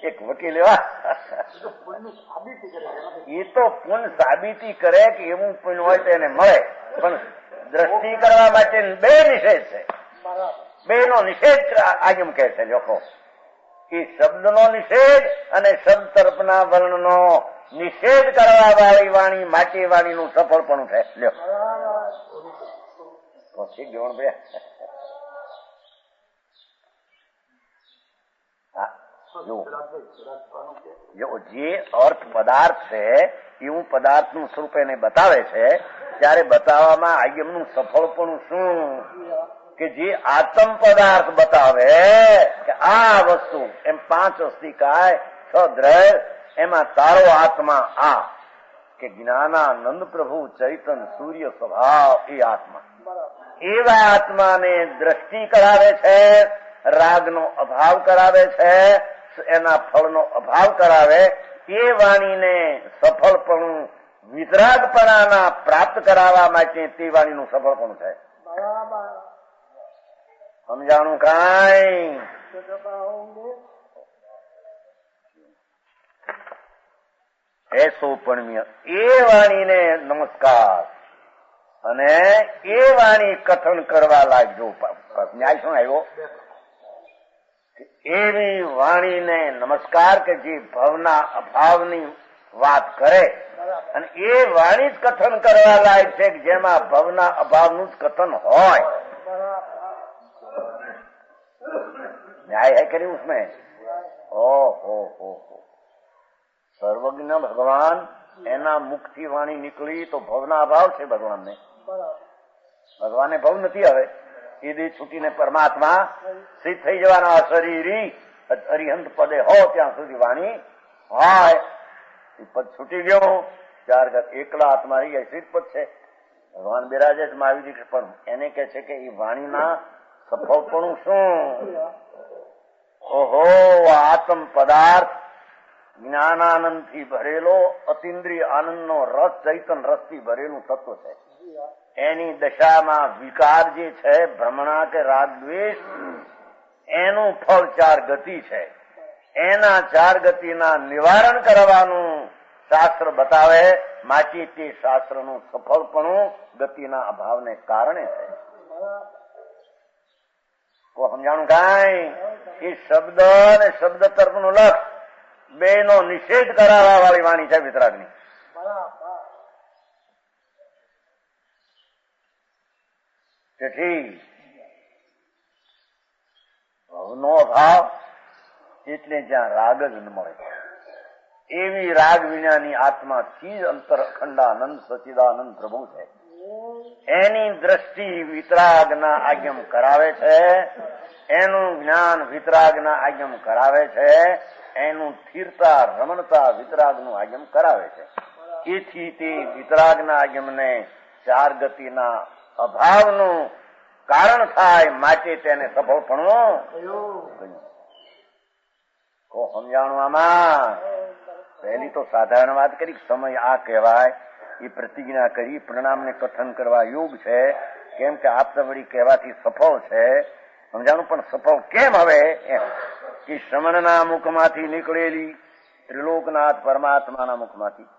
એક વકીલ એવા એ તો પુણ્ય સાબિતી કરે કે એવું પુણ્ય હોય તો એને મળે, પણ દ્રષ્ટિ કરવા માટે 2 નિષેધ છે. 2 નો નિષેધ આગમ કહે છે. લોકો એ શબ્દનો નિષેધ અને શબ્દ તરફના વર્ણનો નિષેધ કરવા વાળી વાણી માટી વાણીનું સફળપણું છે. લ્યો ઠીક જોવાનું ભાઈ. જો જે અર્થ પદાર્થ છે એવું પદાર્થનું સ્વરૂપ એને બતાવે છે, ત્યારે બતાવવામાં આગમનું સફળપણું શું? કે જે આત્મ પદાર્થ બતાવે કે આ વસ્તુ એમ 5 અસ્તિકાય 6 દ્રવ્ય, એમાં તારો આત્મા આ કે જ્ઞાનાનંદ પ્રભુ ચૈતન સૂર્ય સ્વભાવ એ આત્મા. એવા આત્માને દ્રષ્ટિ કરાવે છે, રાગનો અભાવ કરાવે છે, એના ફળનો અભાવ કરાવે. એ વાણીને સફળપણું વિતરાગપણાના પ્રાપ્ત કરાવવા માટે તે વાણીનું સફળપણું છે. સમજાણું કાંઈ? એ સોપણમીય એ વાણીને નમસ્કાર અને એ વાણી કથન કરવા લાગજો. ન્યાય શું આવ્યો? એવી વાણીને નમસ્કાર કે જે ભવના અભાવની વાત કરે અને એ વાણી જ કથન કરવા લાયક છે જેમાં ભવના અભાવનું જ કથન હોય. न्याय है कि नहीं उसमें? हो સર્વજ્ઞ ભગવાન એના મુખથી વાણી નીકળી તો ભવના અભાવ છે ભગવાનને. ભગવાનને ભવ નથી. હવે એ દી છૂટીને પરમાત્મા સિદ્ધ થઈ જવાના. અશરીરી અરિહંત પદે હો ત્યાં સુધી વાણી હોય. એ પદ છૂટી ગયો, ચાર એકલા આત્મા રહી જાય, સિદ્ધ પદ છે. ભગવાન બિરાજે જ મહાવીર, પણ એને કે છે કે એ વાણીના સફળપણું શું? ઓહો, આત્મ પદાર્થ જ્ઞાનાનંદ થી ભરેલો અતિન્દ્રિય આનંદનો રસ, ચૈતન રસથી ભરેલું તત્વ છે. એની દશામાં વિકાર જે છે, ભ્રમણા કે રાગ દ્વેષ, એનું ફળ ચાર ગતિ છે. એના ચાર ગતિના નિવારણ કરવાનું શાસ્ત્ર બતાવે. માટે તે શાસ્ત્રનું સફળપણું ગતિના અભાવને કારણે છે. સમજાણું કાંઈ? એ શબ્દ અને શબ્દ તર્કનું લક્ષ બે નો નિષેધ કરાવવા વાળી વાણી છે વિતરાગની. તેથી ભવનો અભાવ એટલે જ્યાં રાગ જ ન મળે એવી રાગ વિનાની આત્માથી જ અંતર અખંડાનંદ સચિદાનંદ પ્રભુ છે. એની દ્રષ્ટિ વિતરાગના આજ્ઞમ કરાવે છે. એનું જ્ઞાન વિતરાગના આજ્ઞમ કરાવે છે. એનું સ્થિરતા રમણતા વિતરાગનું આજ્ઞમ કરાવે છે. એથી તે વિતરાગના આજ્ઞમને ચાર ગતિના અભાવનું કારણ થાય. માટે તેને સફળપણું સમજાણું. આમાં પહેલી તો સાધારણ વાત કરી, સમય આ કહેવાય, એ પ્રતિજ્ઞા કરી, પ્રણામને કથન કરવા યોગ છે. કેમ કે આપતવડી કહેવાથી સફળ છે. સમજાણું. પણ સફળ કેમ હવે? એમ કે શ્રમણના મુખમાંથી નીકળેલી ત્રિલોકનાથ પરમાત્માના મુખમાંથી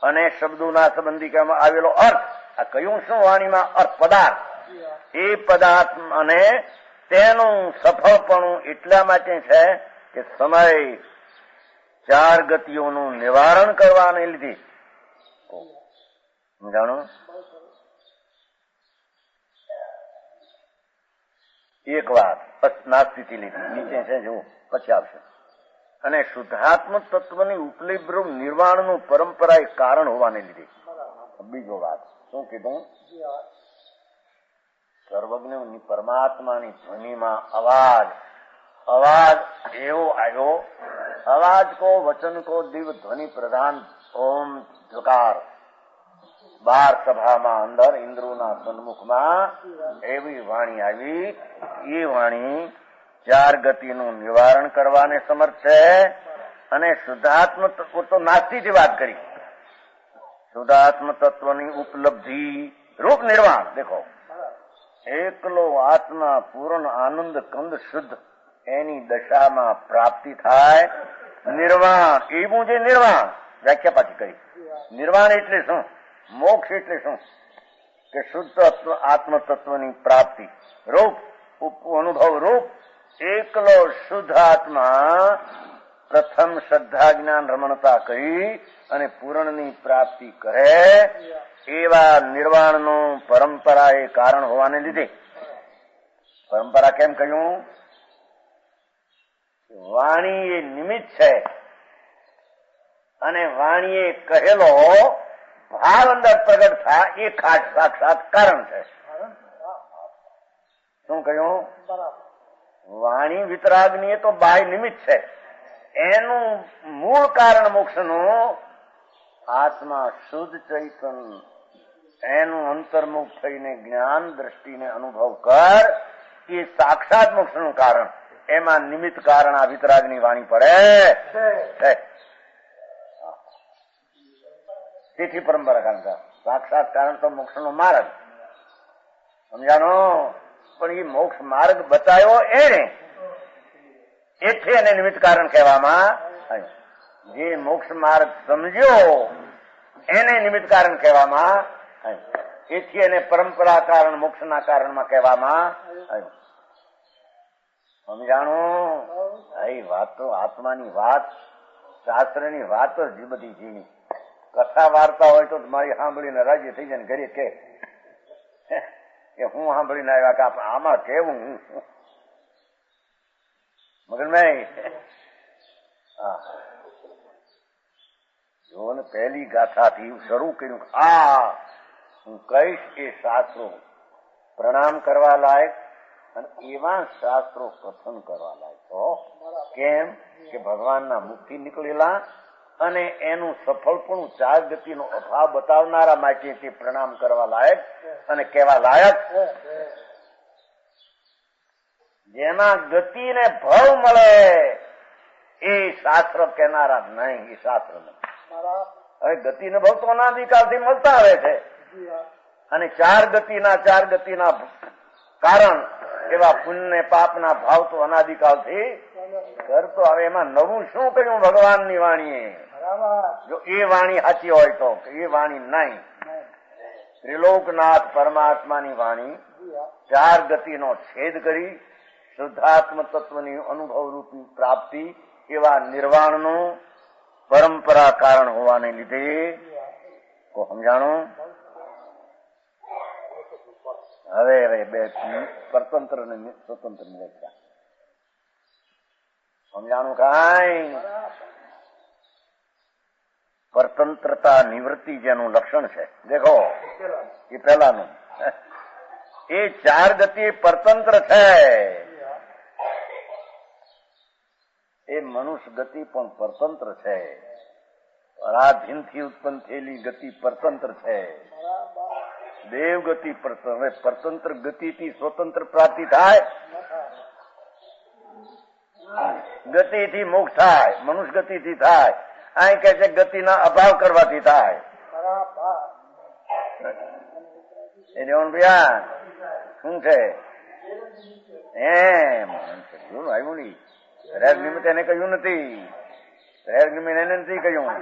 અને શબ્દોના સંબંધી કહેવામાં આવેલો અર્થ, આ કયું શું વાણીમાં અર્થ પદાર્થ, એ પદાર્થ અને તેનું સફળપણું એટલા માટે છે કે સમય ચાર ગતિઓનું નિવારણ કરવાને લીધે. સમજાણો? એક વાત નાસ્તિથી લીધી, નીચે છે જો, પછી આવશે. અને શુદ્ધાત્મ તત્વની ઉપલબ્ધ નિર્વાણનું પરંપરા એક કારણ હોવાને લીધે. બીજો વાત શું કીધું? સર્વજ્ઞ પરમાત્માની ધ્વનિમાં અવાજ એવો આવ્યો. અવાજ કો વચન કો દિવ ધ્વનિ પ્રધાન ઓમ ધ્વકાર. બાર સભામાં અંદર ઇન્દ્રોના સન્મુખમાં એવી વાણી આવી. એ વાણી ચાર ગતિનું નિવારણ કરવાને સમર્થ છે. અને શુદ્ધાત્મ તત્વ તો નાસ્તિથી વાત કરી. શુદ્ધાત્મ તત્વની ઉપલબ્ધિ રૂપ નિર્વાણ. દેખો, એકલો આત્મા પૂર્ણ આનંદ કંદ શુદ્ધ એની દશામાં પ્રાપ્તિ થાય. નિર્વાણ એવું જે નિર્વાણ વ્યાખ્યા પાછી કરી. નિર્વાણ એટલે શું? મોક્ષ એટલે શું? કે શુદ્ધ આત્મ તત્વની પ્રાપ્તિ રૂપ અનુભવ રૂપ એકલો શુદ્ધ આત્મા પ્રથમ શ્રદ્ધા જ્ઞાન રમણતા કરી અને પૂર્ણની પ્રાપ્તિ કરે. એવા નિર્વાણનું પરંપરા એ કારણ હોવાને લીધે. પરંપરા કેમ કહ્યું? વાણી એ નિમિત્ત છે અને વાણીએ કહેલો ભાવ અંદર પ્રગટ થાય એ ખાસ સાક્ષાત કારણ છે. શું કહ્યું? વાણી વિતરાગની તો બાહ્ય નિમિત્ત છે. એનું મૂળ કારણ મોક્ષનું આત્મા શુદ્ધ ચૈતન એનું અંતર્મુખ થઈને જ્ઞાન દ્રષ્ટિને અનુભવ કર. એ સાક્ષાત મોક્ષનું કારણ. એમાં નિમિત્ત કારણ આ વિતરાગની વાણી પડે. તેથી પરંપરા કારણ સાક્ષાત કારણ તો મોક્ષનો માર્ગ સમજાનો. પણ એ મોક્ષ માર્ગ બતાવ્યો એને એથી એને નિમિત્ત કારણ કહેવામાં આવ્યું. જે મોક્ષ માર્ગ સમજ્યો એને નિમિત્ત કારણ કહેવામાં આવ્યું. એથી એને પરંપરા કારણ મોક્ષના કારણમાં કહેવામાં આવ્યું. સમજાણું? એ વાત તો આત્માની વાત, શાસ્ત્રની વાત જ બધી ઝીણી. કથા વાર્તા હોય તો મારી સાંભળીને રાજી થઈ જાય ને ઘરે કે હું સાંભળીને આવ્યા કે આમાં કેવું મગનભાઈ. જો ને પહેલી ગાથાથી શરૂ કર્યું. હું કહીશ એ શાસ્ત્રો પ્રણામ કરવા લાયક અને એવા શાસ્ત્રો કથન કરવા લાયક. તો કેમ કે ભગવાનના મુખથી નીકળેલા અને એનું સફળપણું ચાર ગતિનો અભાવ બતાવનારા માટે તે પ્રણામ કરવા લાયક અને કહેવા લાયક. જેમાં ગતિને ભવ મળે એ શાસ્ત્ર કહેનારા નહીં. એ શાસ્ત્ર નહીં. હવે ગતિને ભવ તો અનાદિકાળથી મળતા આવે છે અને ચાર ગતિના કારણ એવા પુણ્ય પાપના ભાવ તો અનાદિકાળથી કરતો. હવે એમાં નવું શું કર્યું ભગવાનની વાણીએ? જો એ વાણી સાચી હોય તો એ વાણી નહીં. ત્રિલોકનાથ પરમાત્માની વાણી ચાર ગતિનો છેદ કરી શુદ્ધાત્મ તત્વની અનુભવ રૂપી પ્રાપ્તિ એવા નિર્વાણનું પરંપરા કારણ હોવાને લીધે કો સમજાણું. હવે બે પરતંત્ર ને સ્વતંત્ર વ્યાખ્યા સમજાણું. કાંઈ પરતંત્રતા નિવૃત્તિ જેનું લક્ષણ છે દેખો એ પહેલાનું. એ ચાર ગતિ પરતંત્ર છે. એ મનુષ્ય ગતિ પણ પરતંત્ર છે. પરાધીનથી ઉત્પન્ન થયેલી ગતિ પરતંત્ર છે. દેવ ગતિ પરતંત્ર ગતિથી સ્વતંત્ર પ્રાપ્તિ થાય. ગતિથી મોક્ષ થાય. મનુષ્ય ગતિથી થાય. અહીં કે છે ગતિના અભાવ કરવાથી થાય. એ દેવન ભૈયા શું છે એમ આવ્યું નહી. પ્રેર નિમિત્ત એને કહ્યું નથી. પ્રેર નિમિત્ત એને નથી કહ્યું.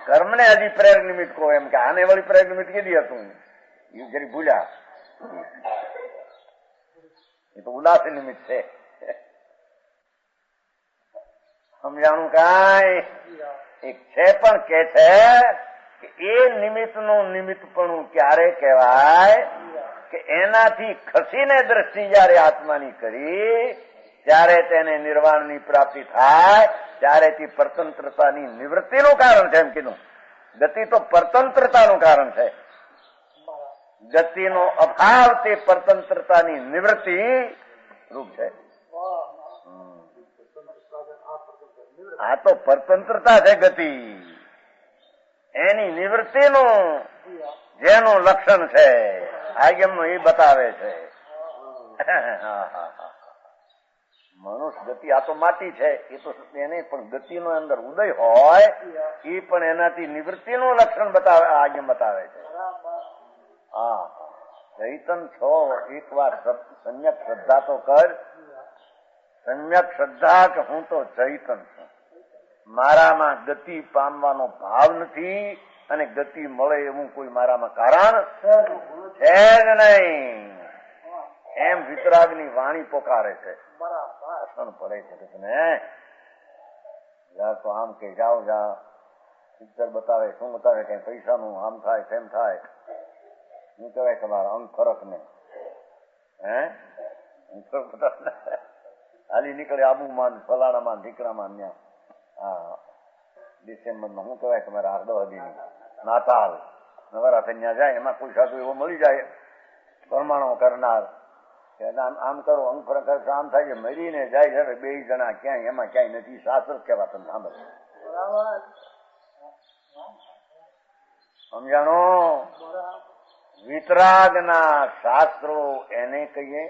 કર્મ ને હજી પ્રેર નિમિત્ત કહો એમ કે આને વળી પ્રેર નિમિત્ત કીધી હતું એ જરી ભૂલ્યા. એ તો ઉદાસી નિમિત્ત છે. સમજાણું? કાંઈ એક છે પણ કે છે કે એ નિમિત્તનું નિમિત્તપણું ક્યારે કહેવાય કે એનાથી ખસીને દ્રષ્ટિ જયારે આત્માની કરી ત્યારે તેને નિર્વાણની પ્રાપ્તિ થાય. ત્યારે તે પરતંત્રતાની નિવૃત્તિનું કારણ છે એમ કીધું. ગતિ તો પરતંત્રતાનું કારણ છે. ગતિનો અભાવ તે પરતંત્રતાની નિવૃત્તિ રૂપ છે. આ તો પરતંત્રતા છે ગતિ. એની નિવૃત્તિનું જેનું લક્ષણ છે આગમનું એ બતાવે છે. મનુષ્ય ગતિ આ તો માટી છે. એ તો એને પણ ગતિનો અંદર ઉદય હોય એ પણ એનાથી નિવૃત્તિનું લક્ષણ બતાવે આગમ બતાવે છે. હા ચૈતન છો એક વાર સમ્યક શ્રદ્ધા તો કર. સમ્યક શ્રદ્ધા કે હું તો ચૈતન છું. મારામાં ગતિ પામવાનો ભાવ નથી અને ગતિ મળે એવું કોઈ મારામાં કારણ છે જ નહીં. એમ વિતરાગની વાણી પોકારે છે. અસણ પડે છે ને તો આમ કે જાઓ જા પિક્ચર બતાવે શું બતાવે કઈ પૈસાનું આમ થાય તેમ થાય. શું કહેવાય તમારા અંગ ફરક ને હાલી નીકળે આબુમાન ફલાણામાં દીકરામાં ત્યાં. હા ડિસેમ્બરમાં શું કહેવાય તમારા આર્દવદીની નાતાલ નવરાત્રી ત્યાં જાય એમાં કોઈ સાધુ એવો મળી જાય પરમાણુ કરનાર આમ કરો અંગ ફરક આમ થાય છે મરીને જાય છે બે જણા ક્યાંય એમાં ક્યાંય નથી. શાસ્ત્ર કેવા તમે સાંભળો સમજાણો? વિતરાગના શાસ્ત્રો એને કહીએ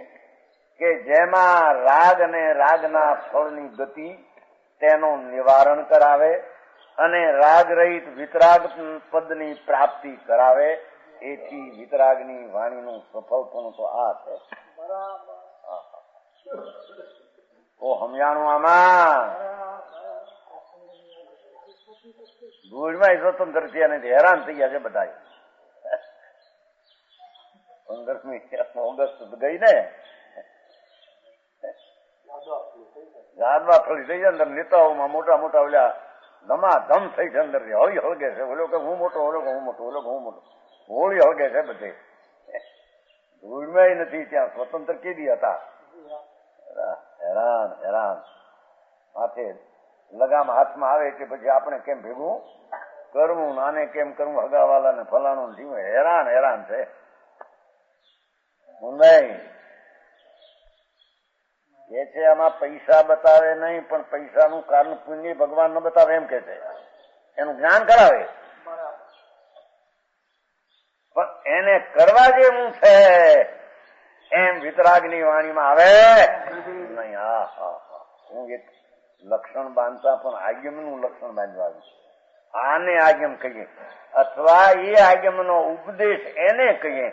કે જેમાં રાગ અને રાગના ફળની ગતિ તેનું નિવારણ કરાવે અને રાગ રહિત વિતરાગ પદની પ્રાપ્તિ કરાવે. એથી વિતરાગની વાણીનું સફળપણું તો આ છે. ઓ સમજાણું? આમાં ભૂજમાં સ્વતંત્ર થયા નથી, હેરાન થઈ ગયા છે બધા. 15મી ઓગસ્ટ ગઈ ને યાદમાં થોડી થઈ છે અંદર. નેતાઓમાં મોટા મોટા ઓલા ધમાધમ થઈ છે અંદર. હળી હળગે છે. ઓલો કે હું મોટો, ઓલો કે હું મોટો, ઓલો કે હું મોટો. હોળી હળગે છે બધે. ધૂળમાં નથી ત્યાં. સ્વતંત્ર કેદી હતા? હેરાન હેરાન. માથે લગામ હાથમાં આવે કે પછી આપણે કેમ ભેગું કરવું, નાને કેમ કરવું, હગાવાલા ને ફલાણું જીવ. હેરાન હેરાન છે. મુંબઈ કે છે આમાં પૈસા બતાવે નહીં, પણ પૈસાનું કારણ પુણ્ય ભગવાન ન બતાવે એમ કે છે. એનું જ્ઞાન કરાવે, પણ એને કરવા જેવું છે એમ વિતરાગની વાણીમાં આવે નહીં. હા હા હા. હું એક લક્ષણ બાંધતા પણ આગમનું લક્ષણ બાંધવાનું. આને આગમ કહીએ, અથવા એ આગમનો ઉપદેશ એને કહીએ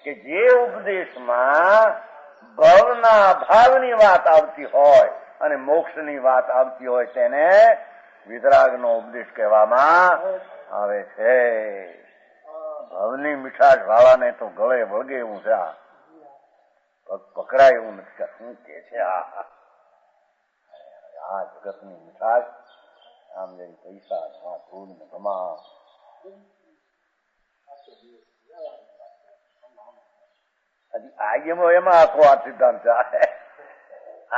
કે જે ઉપદેશમાં ભવના ભાવની વાત આવતી હોય અને મોક્ષની વાત આવતી હોય તેને વિતરાગનો ઉપદેશ કહેવામાં આવે છે. ભવની મીઠાશ વાળાને તો ગળે વળગે એવું છે. પકડાય એવું નથી. શું કે છે આ જગતની મીઠાશ? આમ જઈ પૈસા ધૂળ ને ધમા. હજી આગમો એમાં આખો આ સિદ્ધાંત છે.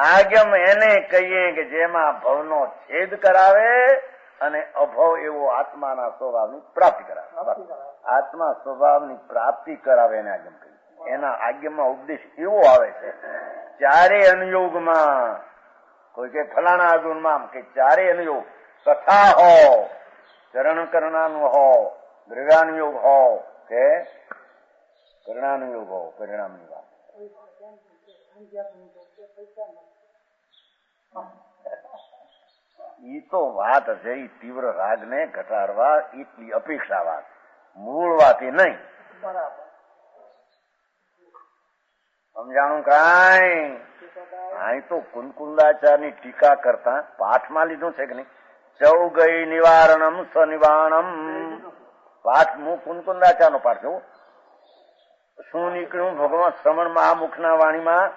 આગમ એને કહીએ કે જેમાં ભવનો છેદ કરાવે અને અભવ એવો આત્માના સ્વભાવની પ્રાપ્તિ કરાવે. આત્મા સ્વભાવની પ્રાપ્તિ કરાવે એને આગમ કહીએ. એના આગમમાં ઉપદેશ એવો આવે છે ચારે અનુયોગમાં. કોઈ કે ફલાણા ગુણમાં કે ચારે અનુયોગ કથા હો, ચરણ કરણાનું હો, દ્રવ્યાનુયોગ હો કે કરણાનુયોગ હો, પરિણામની વાત. ઈ તો વાત છે ઈ તીવ્ર રાગને ઘટાડવા એટલી અપેક્ષા વાત, મૂળ વાત એ નહીં. સમજાણું કાંઈ? અહીં તો કુંકુંદાચારની ટીકા કરતા પાઠમાં લીધું છે કે નહીં? ચૌગઈ નિવારણમ સનિવારણમ. પાઠ હું કુંકુંદાચારનો પાઠ છું. શું નીકળ્યું ભગવાન શ્રવણ મહામુખના વાણીમાં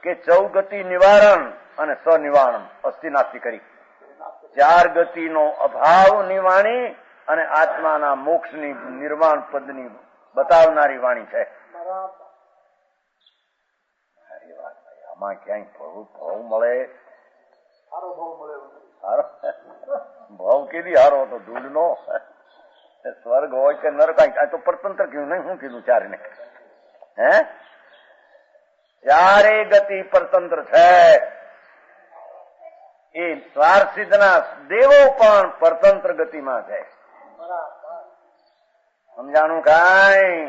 કે ચૌગતિ નિવારણ અને સનિવારણ અસ્થિ નાસ્તિ કરી. 4 ગતિનો અભાવની વાણી અને આત્માના મોક્ષની નિર્વાણ પદની બતાવનારી વાણી છે. આમાં ક્યાંય ભાવ મળે? ભાવ કેવી હારો હતો ધૂળનો? સ્વર્ગ હોય કે નરક? આ તો પરતંત્ર કીધું નહીં, શું કીધું? ચારને હે 4 ગતિ પરતંત્ર છે. એ સ્વાર્થસિદ્ધના દેવો પણ પરતંત્ર ગતિમાં છે. સમજાણું કાંઈ?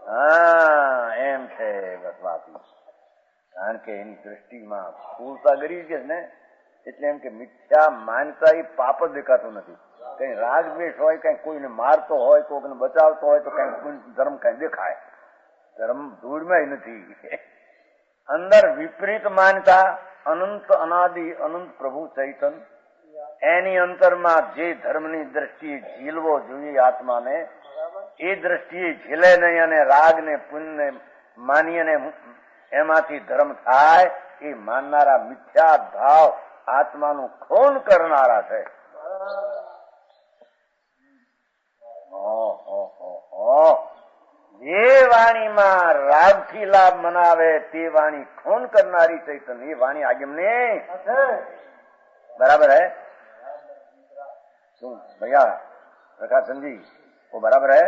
હા એમ છે બસ વાત. કારણ કે એની દ્રષ્ટિમાં સ્થૂળતા ગરી છે ને, એટલે એમ કે મિથ્યા માનતા એ પાપ જ દેખાતું નથી. કઈ રાગ દ્વેષ હોય, કઈ કોઈને મારતો હોય, કોઈને બચાવતો હોય તો કઈ ધર્મ કઈ દેખાય. ધર્મ ધૂળમાં નથી. અંદર વિપરીત માનતા અનંત અનાદિ અનંત પ્રભુ ચૈતન એની અંતરમાં જે ધર્મની દ્રષ્ટિએ ઝીલવો જોઈએ આત્માને, એ દ્રષ્ટિએ ઝીલે નહીં અને રાગ ને પુણ્ય માની અને એમાંથી ધર્મ થાય, એ માનનારા મિથ્યા ભાવ આત્માનું ખૂન કરનારા છે. જે વાણીમાં રાગથી લાભ મનાવે તે વાણી ખૂન કરનારી ચૈતન, એ વાણી આગમ નહીં. बराबर है? सुन भैया प्रकाशन जी, वो बराबर है?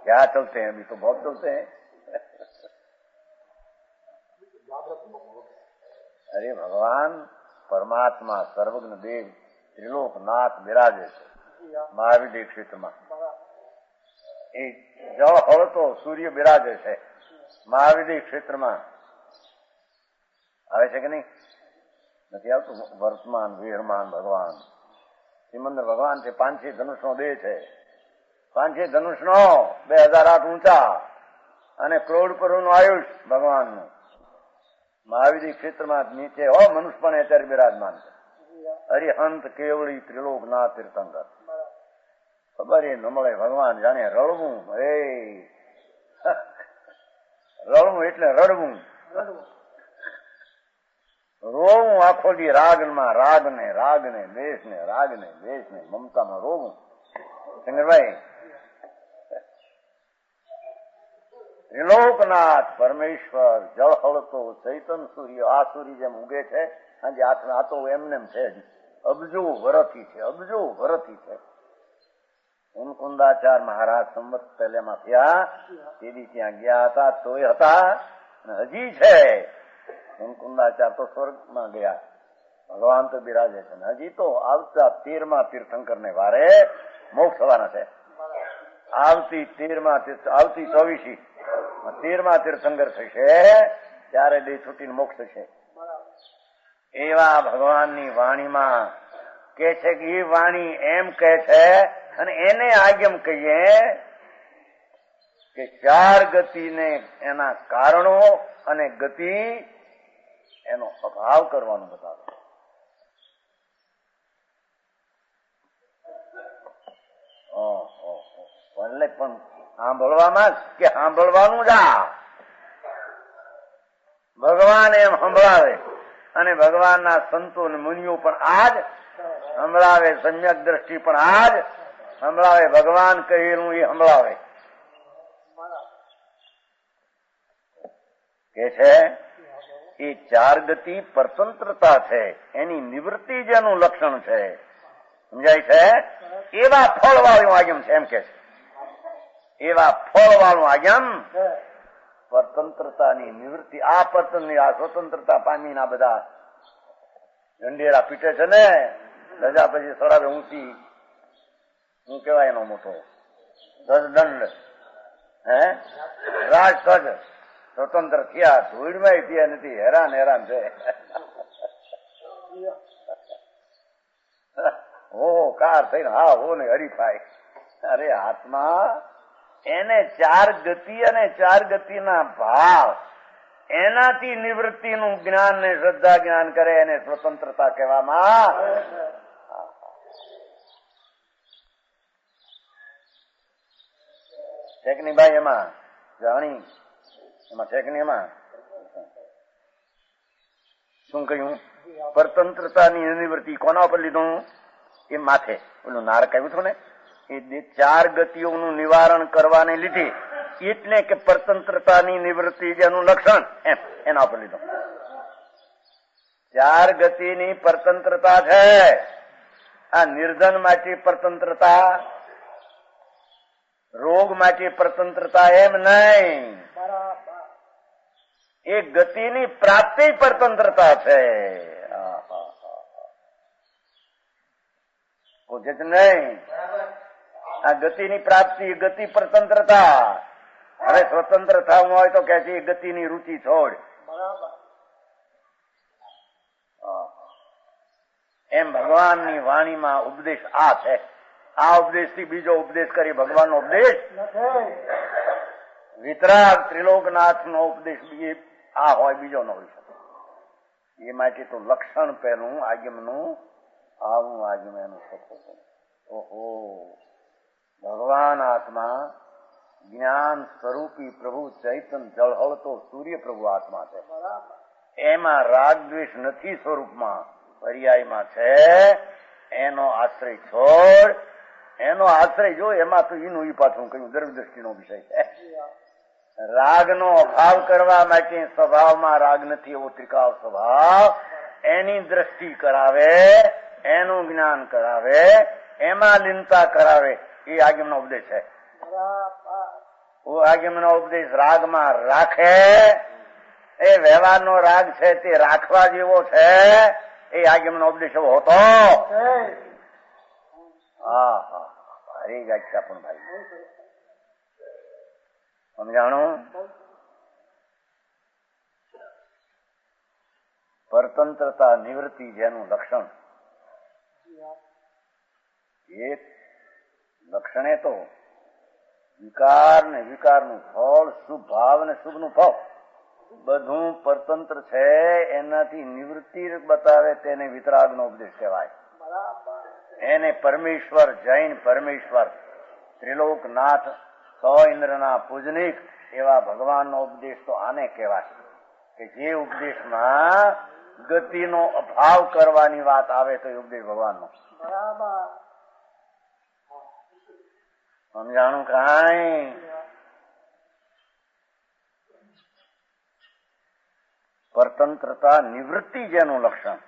क्या चलते हैं अभी तो बहुत चलते हैं. अरे भगवान પરમાત્મા સર્વજ્ઞ દેવ ત્રિલોકનાથ બિરાજે છે મહાવિદ્ય ક્ષેત્રમાં. એ જળ હળતો સૂર્ય બિરાજે છે મહાવિદ્ય ક્ષેત્રમાં. આવે છે કે નહીં? નથી આવતું? વર્તમાન વિહરમાન ભગવાન સિમંદર ભગવાન છે. 5 ધનુષનો દેહ છે. 5 ધનુષનો 2000 હાથ ઊંચા અને કરોડ કરોડનું આયુષ ભગવાનનું. મહાવિદ્ય ક્ષેત્રમાં નીચે મનુષ્ય પણ અત્યારે બિરાજમાન છે. હરિહંત કેવળી ત્રિલોકનાથ તીર્થંકર. ખબર એ ન મળે ભગવાન જાણે રડવું. રડવું એટલે રડવું, રોવું આખો દી રાગમાં. રાગને રાગને દેશને રાગને દેશને મમતામાં રોવું. શંકરભાઈ, ત્રિલોકનાથ પરમેશ્વર જળ હળતો ચૈતન સૂર્ય. આ સૂર્ય જેમ ઉગે છે આજે આ તો એમને છે જ. અબજો વરથી છે, અબજો વરથી છે. મુકુંદાચાર મહારાજ સંવત પહેલામાં થયા તેથી ત્યાં ગયા હતા તોય હતા હજી છે. મુકુંદાચાર તો સ્વર્ગમાં ગયા, ભગવાન તો બિરાજે છે. હજી તો આવતા 13મા તીર્થંકર ને વારે મોક્ષ થવાના છે. આવતી 24મી 13મા તીર્થંકર થશે ત્યારે દેહ છૂટીને મોક્ષ થશે. એવા ભગવાનની વાણીમાં કે છે કે એ વાણી એમ કે છે અને એને આજ્ઞમ કહીએ કે 4 ગતિને એના કારણો અને ગતિ એનો અભાવ કરવાનું બતાવે. એટલે પણ સાંભળવામાં કે સાંભળવાનું જા ભગવાન એમ સંભળાવે અને ભગવાનના સંતો અને મુનિઓ પણ આજ સંભળાવે. સમ્યક દ્રષ્ટિ પણ આજ સંભળાવે. ભગવાન કહેલું એ સંભળાવે. કે છે એ 4 ગતિ પરતંત્રતા છે, એની નિવૃત્તિ જેનું લક્ષણ છે. સમજાય છે? એવા ફળ વાળું આગમ છે એમ કે છે. એવા ફળ વાળું આગમ પરતંત્રતાની નિવૃત્તિ. આ પરતંત્રની આ સ્વતંત્રતા પામીના બધા ઝંડેરા પીટે છે ને, રજા પછી સડાવે ઊંચી. શું કેવાય એનો મોટો ધજદંડ, રાજ ધજ સ્વતંત્ર થયા, ધૂળમાં થયા નથી. હેરાન છે. કાર થઈને હા હો ને હરીફાય. અરે આત્મા એને 4 ગતિ અને 4 ગતિના ભાવ એનાથી નિવૃત્તિનું જ્ઞાન ને શ્રદ્ધા જ્ઞાન કરે એને સ્વતંત્રતા કહેવામાં. ઠેકની ભાઈ એમાં જાણી એમાં ઠેકની એમાં શું કહ્યું? પરતંત્રતાની નિવૃત્તિ કોના ઉપર લીધું? એ માથે ઓલું નારક આવ્યું હતું ને, એ 4 ગતિઓનું નિવારણ કરવાને લીધે એટલે કે પરતંત્રતાની નિવૃત્તિ જેનું લક્ષણ એમ એના ઉપર લીધું. 4 ગતિની પરતંત્રતા છે. આ નિર્ધન માટે પરતંત્રતા, રોગ માટે પરતંત્રતા એમ નહીં. એ ગતિની પ્રાપ્તિ પરતંત્રતા છે. નહીં આ ગતિની પ્રાપ્તિ, ગતિ પરતંત્રતા. હવે સ્વતંત્ર થવું હોય તો કે છે ગતિની રુચિ છોડ. એમ ભગવાનની વાણીમાં ઉપદેશ આ છે. આ ઉપદેશ થી બીજો ઉપદેશ કરી ભગવાનનો ઉપદેશ વિતરાગ ત્રિલોકનાથ નો ઉપદેશ આ હોય, બીજો ન હોય શકે. એ માટે તો લક્ષણ પહેલું આગમનું આવું આગમ એનું સત્ય. ઓહો, ભગવાન આત્મા જ્ઞાન સ્વરૂપી પ્રભુ ચૈતન જળહળતો સૂર્ય પ્રભુ આત્મા છે. એમાં રાગ દ્વેષ નથી સ્વરૂપમાં, પર્યાયમાં છે. એનો આશ્રય છોડ, એનો આશ્રય જો. એમાં તો એનું ઈ પાછું કહ્યું દર્શદ્રષ્ટિનો વિષય છે. રાગનો અભાવ કરવા માટે સ્વભાવમાં રાગ નથી એવો ત્રિકાળ સ્વભાવ, એની દ્રષ્ટિ કરાવે, એનું જ્ઞાન કરાવે, એમાં લીનતા કરાવે. એ આગમનો ઉપદેશ છે. આગમનો ઉપદેશ રાગમાં રાખે. એ વ્યવહારનો રાગ છે તે રાખવા જેવો છે. એ આજ્ઞાનો ઉપદેશ એવો હતો. હા હા, ભારે વ્યાખ્યા પણ ભાઈ સમજાણું. પરતંત્રતા નિવૃત્તિ જેનું લક્ષણ, એક લક્ષણે તો વિકાર ને વિકારનું ફળ, શુભ ભાવ ને શુભનું ફળ બધું પરતંત્ર છે. એનાથી નિવૃત્તિ બતાવે તેને વિતરાગનો ઉપદેશ કહેવાય. એને પરમેશ્વર, જૈન પરમેશ્વર, ત્રિલોકનાથ, સો ઇન્દ્રના પૂજનિક એવા ભગવાનનો ઉપદેશ તો આને કહેવાય કે જે ઉપદેશમાં ગતિનો અભાવ કરવાની વાત આવે તો એ ઉપદેશ ભગવાનનો. સમજાણું કાંઈ? પરતંત્રતા નિવૃત્તિ જેનું લક્ષણ,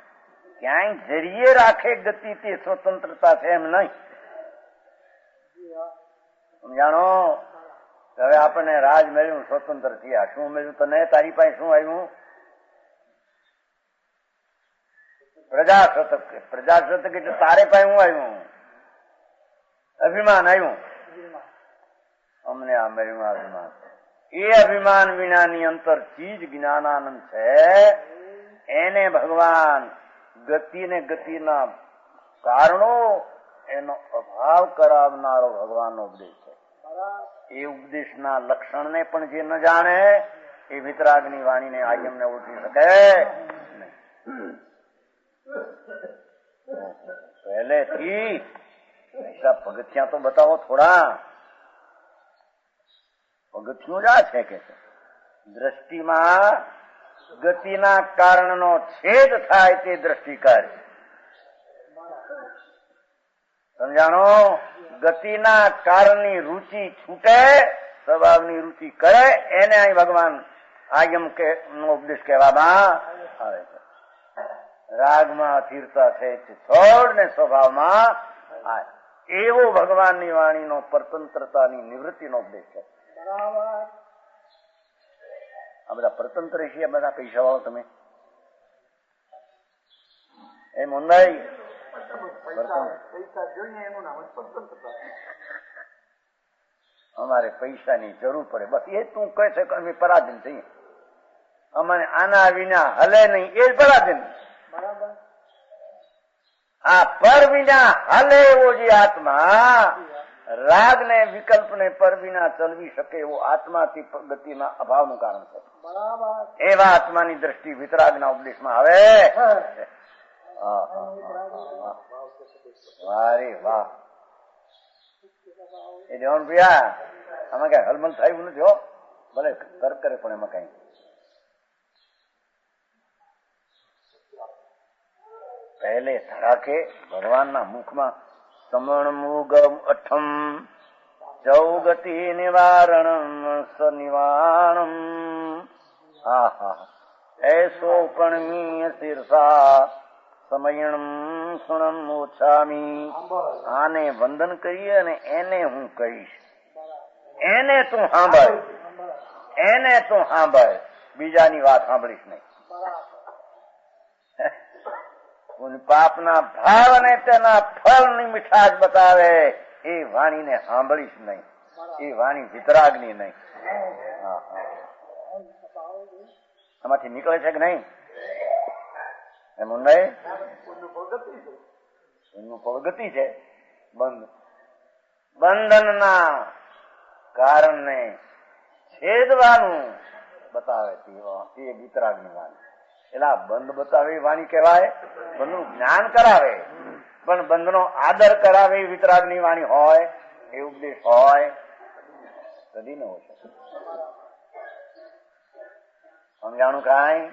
ક્યાંય જરીએ રાખે ગતિ તે સ્વતંત્રતા છે એમ નહીં. સમજાણો? હવે આપણને રાજ મળ્યું, સ્વતંત્ર થયા. શું મળ્યું તને? તારી પાસે શું આવ્યું? પ્રજાસત્તક. પ્રજાસત્તક એટલે તારે પાસે શું આવ્યું? અભિમાન આવ્યું. અમને આ મળ્યું અભિમાન. એ અભિમાન વિનાની અંતર ચીજ જ્ઞાનાનંદ છે. એને ભગવાન ગતિ ને ગતિના કારણો એનો અભાવ કરાવનારો ભગવાનનો ઉપદેશ છે. એ ઉપદેશના લક્ષણને પણ જે ન જાણે એ વિતરાગની વાણીને આજ્ઞાને ઓળખી શકે નહીં. પહેલેથી પગથિયા તો બતાવો થોડા. પગથિયું જ આ છે કે દ્રષ્ટિમાં ગતિના કારણનો છેદ થાય તે દ્રષ્ટિ કાર્ય. સમજાણો? ગતિના કારણની રુચિ છૂટે, સ્વભાવની રુચિ કરે, એને અહીં ભગવાન આજ્ઞ નો ઉપદેશ કહેવામાં આવે છે. રાગમાં અસ્થિરતા છે છોડ ને સ્વભાવમાં એવો ભગવાનની વાણીનો પરતંત્રતાની નિવૃત્તિનો ઉપદેશ છે. આ બધા પરતંત્ર છે, બધા પૈસા વાળો તમે એમ ઊંડાઈ અમારે પૈસાની જરૂર પડે બસ એ તું કહે છે કે અમે પરાધીન થઈએ. અમારે આના વિના હલે નહીં, એ જ પરાધીન. આ પર વિના હલે એવો જે આત્મા, રાગ ને વિકલ્પ ને પર વિના ચલવી શકે એવો આત્માથી ગતિના અભાવનું કારણ છે. એવા આત્માની દ્રષ્ટિ વિતરાગના ઉપદેશમાં આવે. વારે વાહ. એ દેવન પ્રિયા, આમાં કઈ હલમલ થયું નથી હો. ભલે તર્ક કરે પણ એમાં કઈ પહેલે ધડાકે ભગવાનના મુખમાં સમણ મુગમ અઠમ ચૌગતિ નિવારણમ સનિવાણમ. હા હા, એસો પણમીય શીર્ષા સમયણમ સુણમ ઓછામી. આને વંદન કરીએ અને એને હું કહીશ. એને તું સાંભળ, એને તું સાંભળ, બીજાની વાત સાંભળીશ નહીં. પાપના ભાવ અને તેના ફળની મીઠાશ બતાવે એ વાણીને સાંભળીશ નહીં. એ વાણી વિતરાગની નહીં. આમાંથી નીકળે છે કે નહીં? એમ નહીં. એમનું પ્રગતિ છે. બંધનના કારણને છેદવાનું બતાવે તે વિતરાગની વાણી. એટલે બંધ બતાવે એ વાણી કહેવાય. બંધનું જ્ઞાન કરાવે પણ બંધનો આદર કરાવે એ વિતરાગની વાણી હોય, એ ઉપદેશ હોય કદી ન હોય શકે. સમજાણું કાંઈ?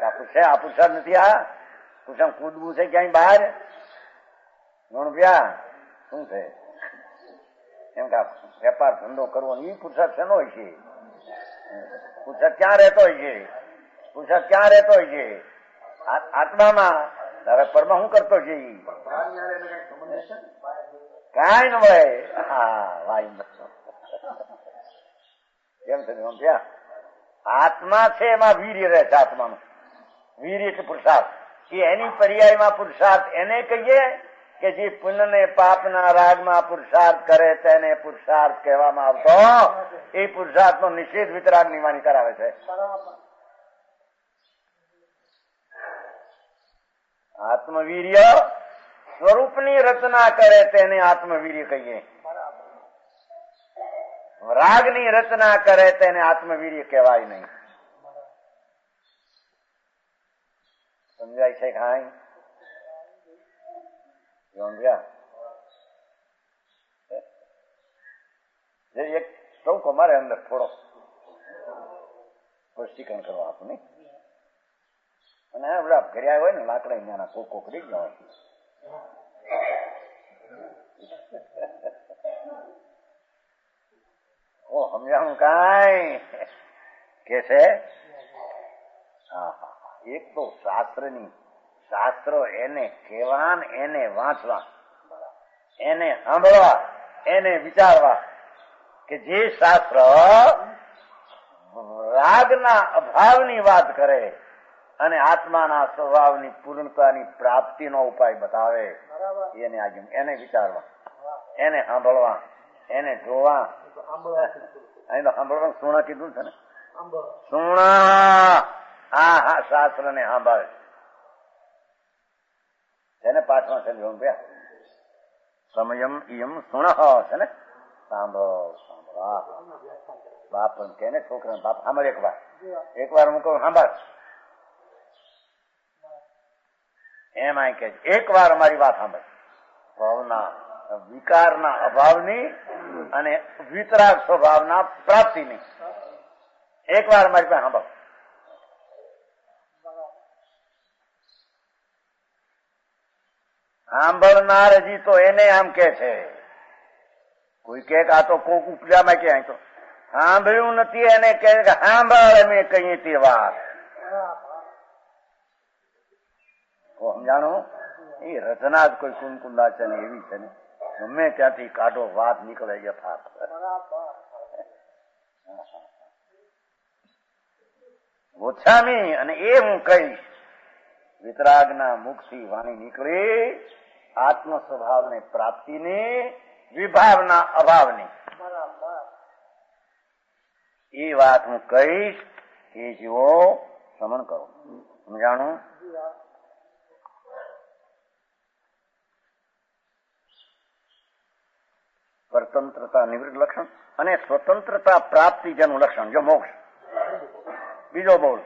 આ પુરસાદ નથી. આ પુરસાદ કૂદવું છે ક્યાંય બહાર? રૂપિયા શું છે એમ કે વેપાર ધંધો કરવો એ પુરસાદ શેનો હોય છે? પુરસાદ ક્યાં રહેતો હોય છે? પુરસાદ ક્યાં રહેતો હોય છે? આત્મામાં. હવે પરમાં શું કરતો છે? કાંઈ ન હોય. હા વાય કેમ છે? આત્મા છે એમાં વીર્ય રહે છે. આત્માનું વીર્ય એટલે પુરુષાર્થ. એ એની પર્યાયમાં પુરુષાર્થ એને કહીએ કે જે પુણ્ય ને પાપના રાગમાં પુરુષાર્થ કરે તેને પુરુષાર્થ કહેવામાં આવતો. એ પુરુષાર્થનો નિષેધ વિતરાગની વાણી કરાવે છે. આત્મવીર્ય સ્વરૂપની રચના કરે તેને આત્મવીર્ય કહીએ. રાગની રચના કરે તેને આત્મવીર્ય કહેવાય નહીં. સમજાય છે ખાઈ સમજ્યા? એક સૌ અમારે અંદર થોડો સ્પષ્ટીકરણ કરવા આપણને. અને બધા ઘરે હોય ને લાકડા અહીંયાના કોક રહી ગયા હોય. ઓ સમજાણું કાંઈ કે છે? હા હા. એક તો શાસ્ત્રો એને કહેવા, એને વાંચવા, એને સાંભળવા, એને વિચારવા કે જે શાસ્ત્ર રાગના અભાવની વાત કરે અને આત્માના સ્વભાવની પૂર્ણતાની પ્રાપ્તિનો ઉપાય બતાવે એને આજ્ઞા, એને વિચારવા, એને સાંભળવા, એને જોવા. અહીં તો સાંભળવાનું સુણા કીધું છે ને, સુણા. હા હા, શાસ્ત્ર ને સાંભળે છે ને. પાઠમાં છે સમયમ ઇયમ સુણ છે ને. સાંભળ સાંભળ. બાપ કે ને છોકરા, બાપ સાંભળ એક વાર હું કહું સાંભળ. એમ આ કે એક વાર અમારી વાત સાંભળ. ભાવના વિકારના અભાવની અને વિતરાગ સ્વભાવના પ્રાપ્તિની એક વાર અમારી પાસે સાંભળ. સાંભળનાર હજી તો એને આમ કે છે. કોઈ કે આ તો કોક ઉપજામાં કે તો સાંભળ્યું નથી એને કે સાંભળ અમે કહીએ તે વાત. સમજાણું? એ રચના જ કોઈ કુંકુંદા છે ને એવી છે ને, ગમે ત્યાંથી કાઢો વાત નીકળે યથાર્થ. ઓછામી અને એ હું કહીશ વિતરાગના મુખથી વાણી નીકળી આત્મ સ્વભાવની પ્રાપ્તિની, વિભાવના અભાવની. એ વાત હું કહીશ. એ જીવો શ્રવણ કરો. સમજાણું? સ્વતંત્રતા નિવૃત્ત લક્ષણ અને સ્વતંત્રતા પ્રાપ્તિ જેનું લક્ષણ જો મોક્ષ. બીજો બોલ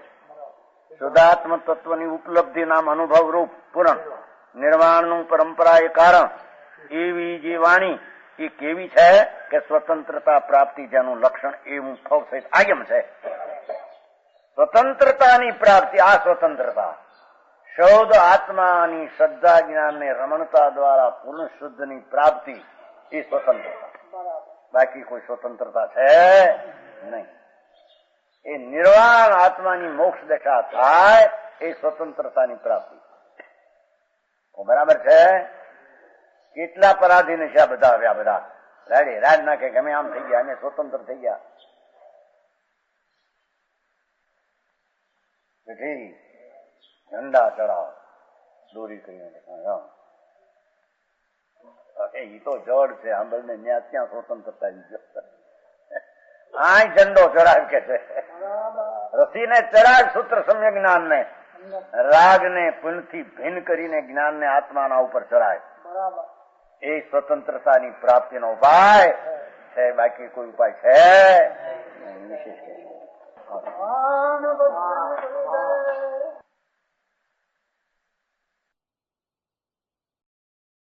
શુદ્ધાત્મ તત્વની ઉપલબ્ધિ નામ અનુભવ રૂપ પૂરણ નિર્વાણનું પરંપરા એ કારણ. એવી જે વાણી એ કેવી છે કે સ્વતંત્રતા પ્રાપ્તિ જેનું લક્ષણ એવું ફવ સહિત આગમ છે. સ્વતંત્રતાની પ્રાપ્તિ, આ સ્વતંત્રતા શૌદ આત્માની શ્રદ્ધા જ્ઞાન ને રમણતા દ્વારા પૂર્ણ શુદ્ધની પ્રાપ્તિ એ સ્વતંત્રતા. બાકી કોઈ સ્વતંત્રતા છે નહીં. એ નિર્વાણ આત્માની મોક્ષ દશા થાય એ સ્વતંત્રતાની પ્રાપ્તિ. બરાબર છે? કેટલા પરાધીન છે આ બધા? આવ્યા બધા રાડે રાજ નાખે ગમે આમ થઈ ગયા અને સ્વતંત્ર થઈ ગયા. ઝંડા ચડાવ દોરી કરીને એ તો જડ છે આંબળને ત્યાં સ્વતંત્રતા. આ ઝંડો ચડાવ કે છે રસીને ચડાવ સૂત્ર સમ્ય જ્ઞાન ને રાગ ને પુનથી ભિન્ન કરીને જ્ઞાન ને આત્માના ઉપર ચડાય. એ સ્વતંત્રતાની પ્રાપ્તિનો ઉપાય છે. બાકી કોઈ ઉપાય છે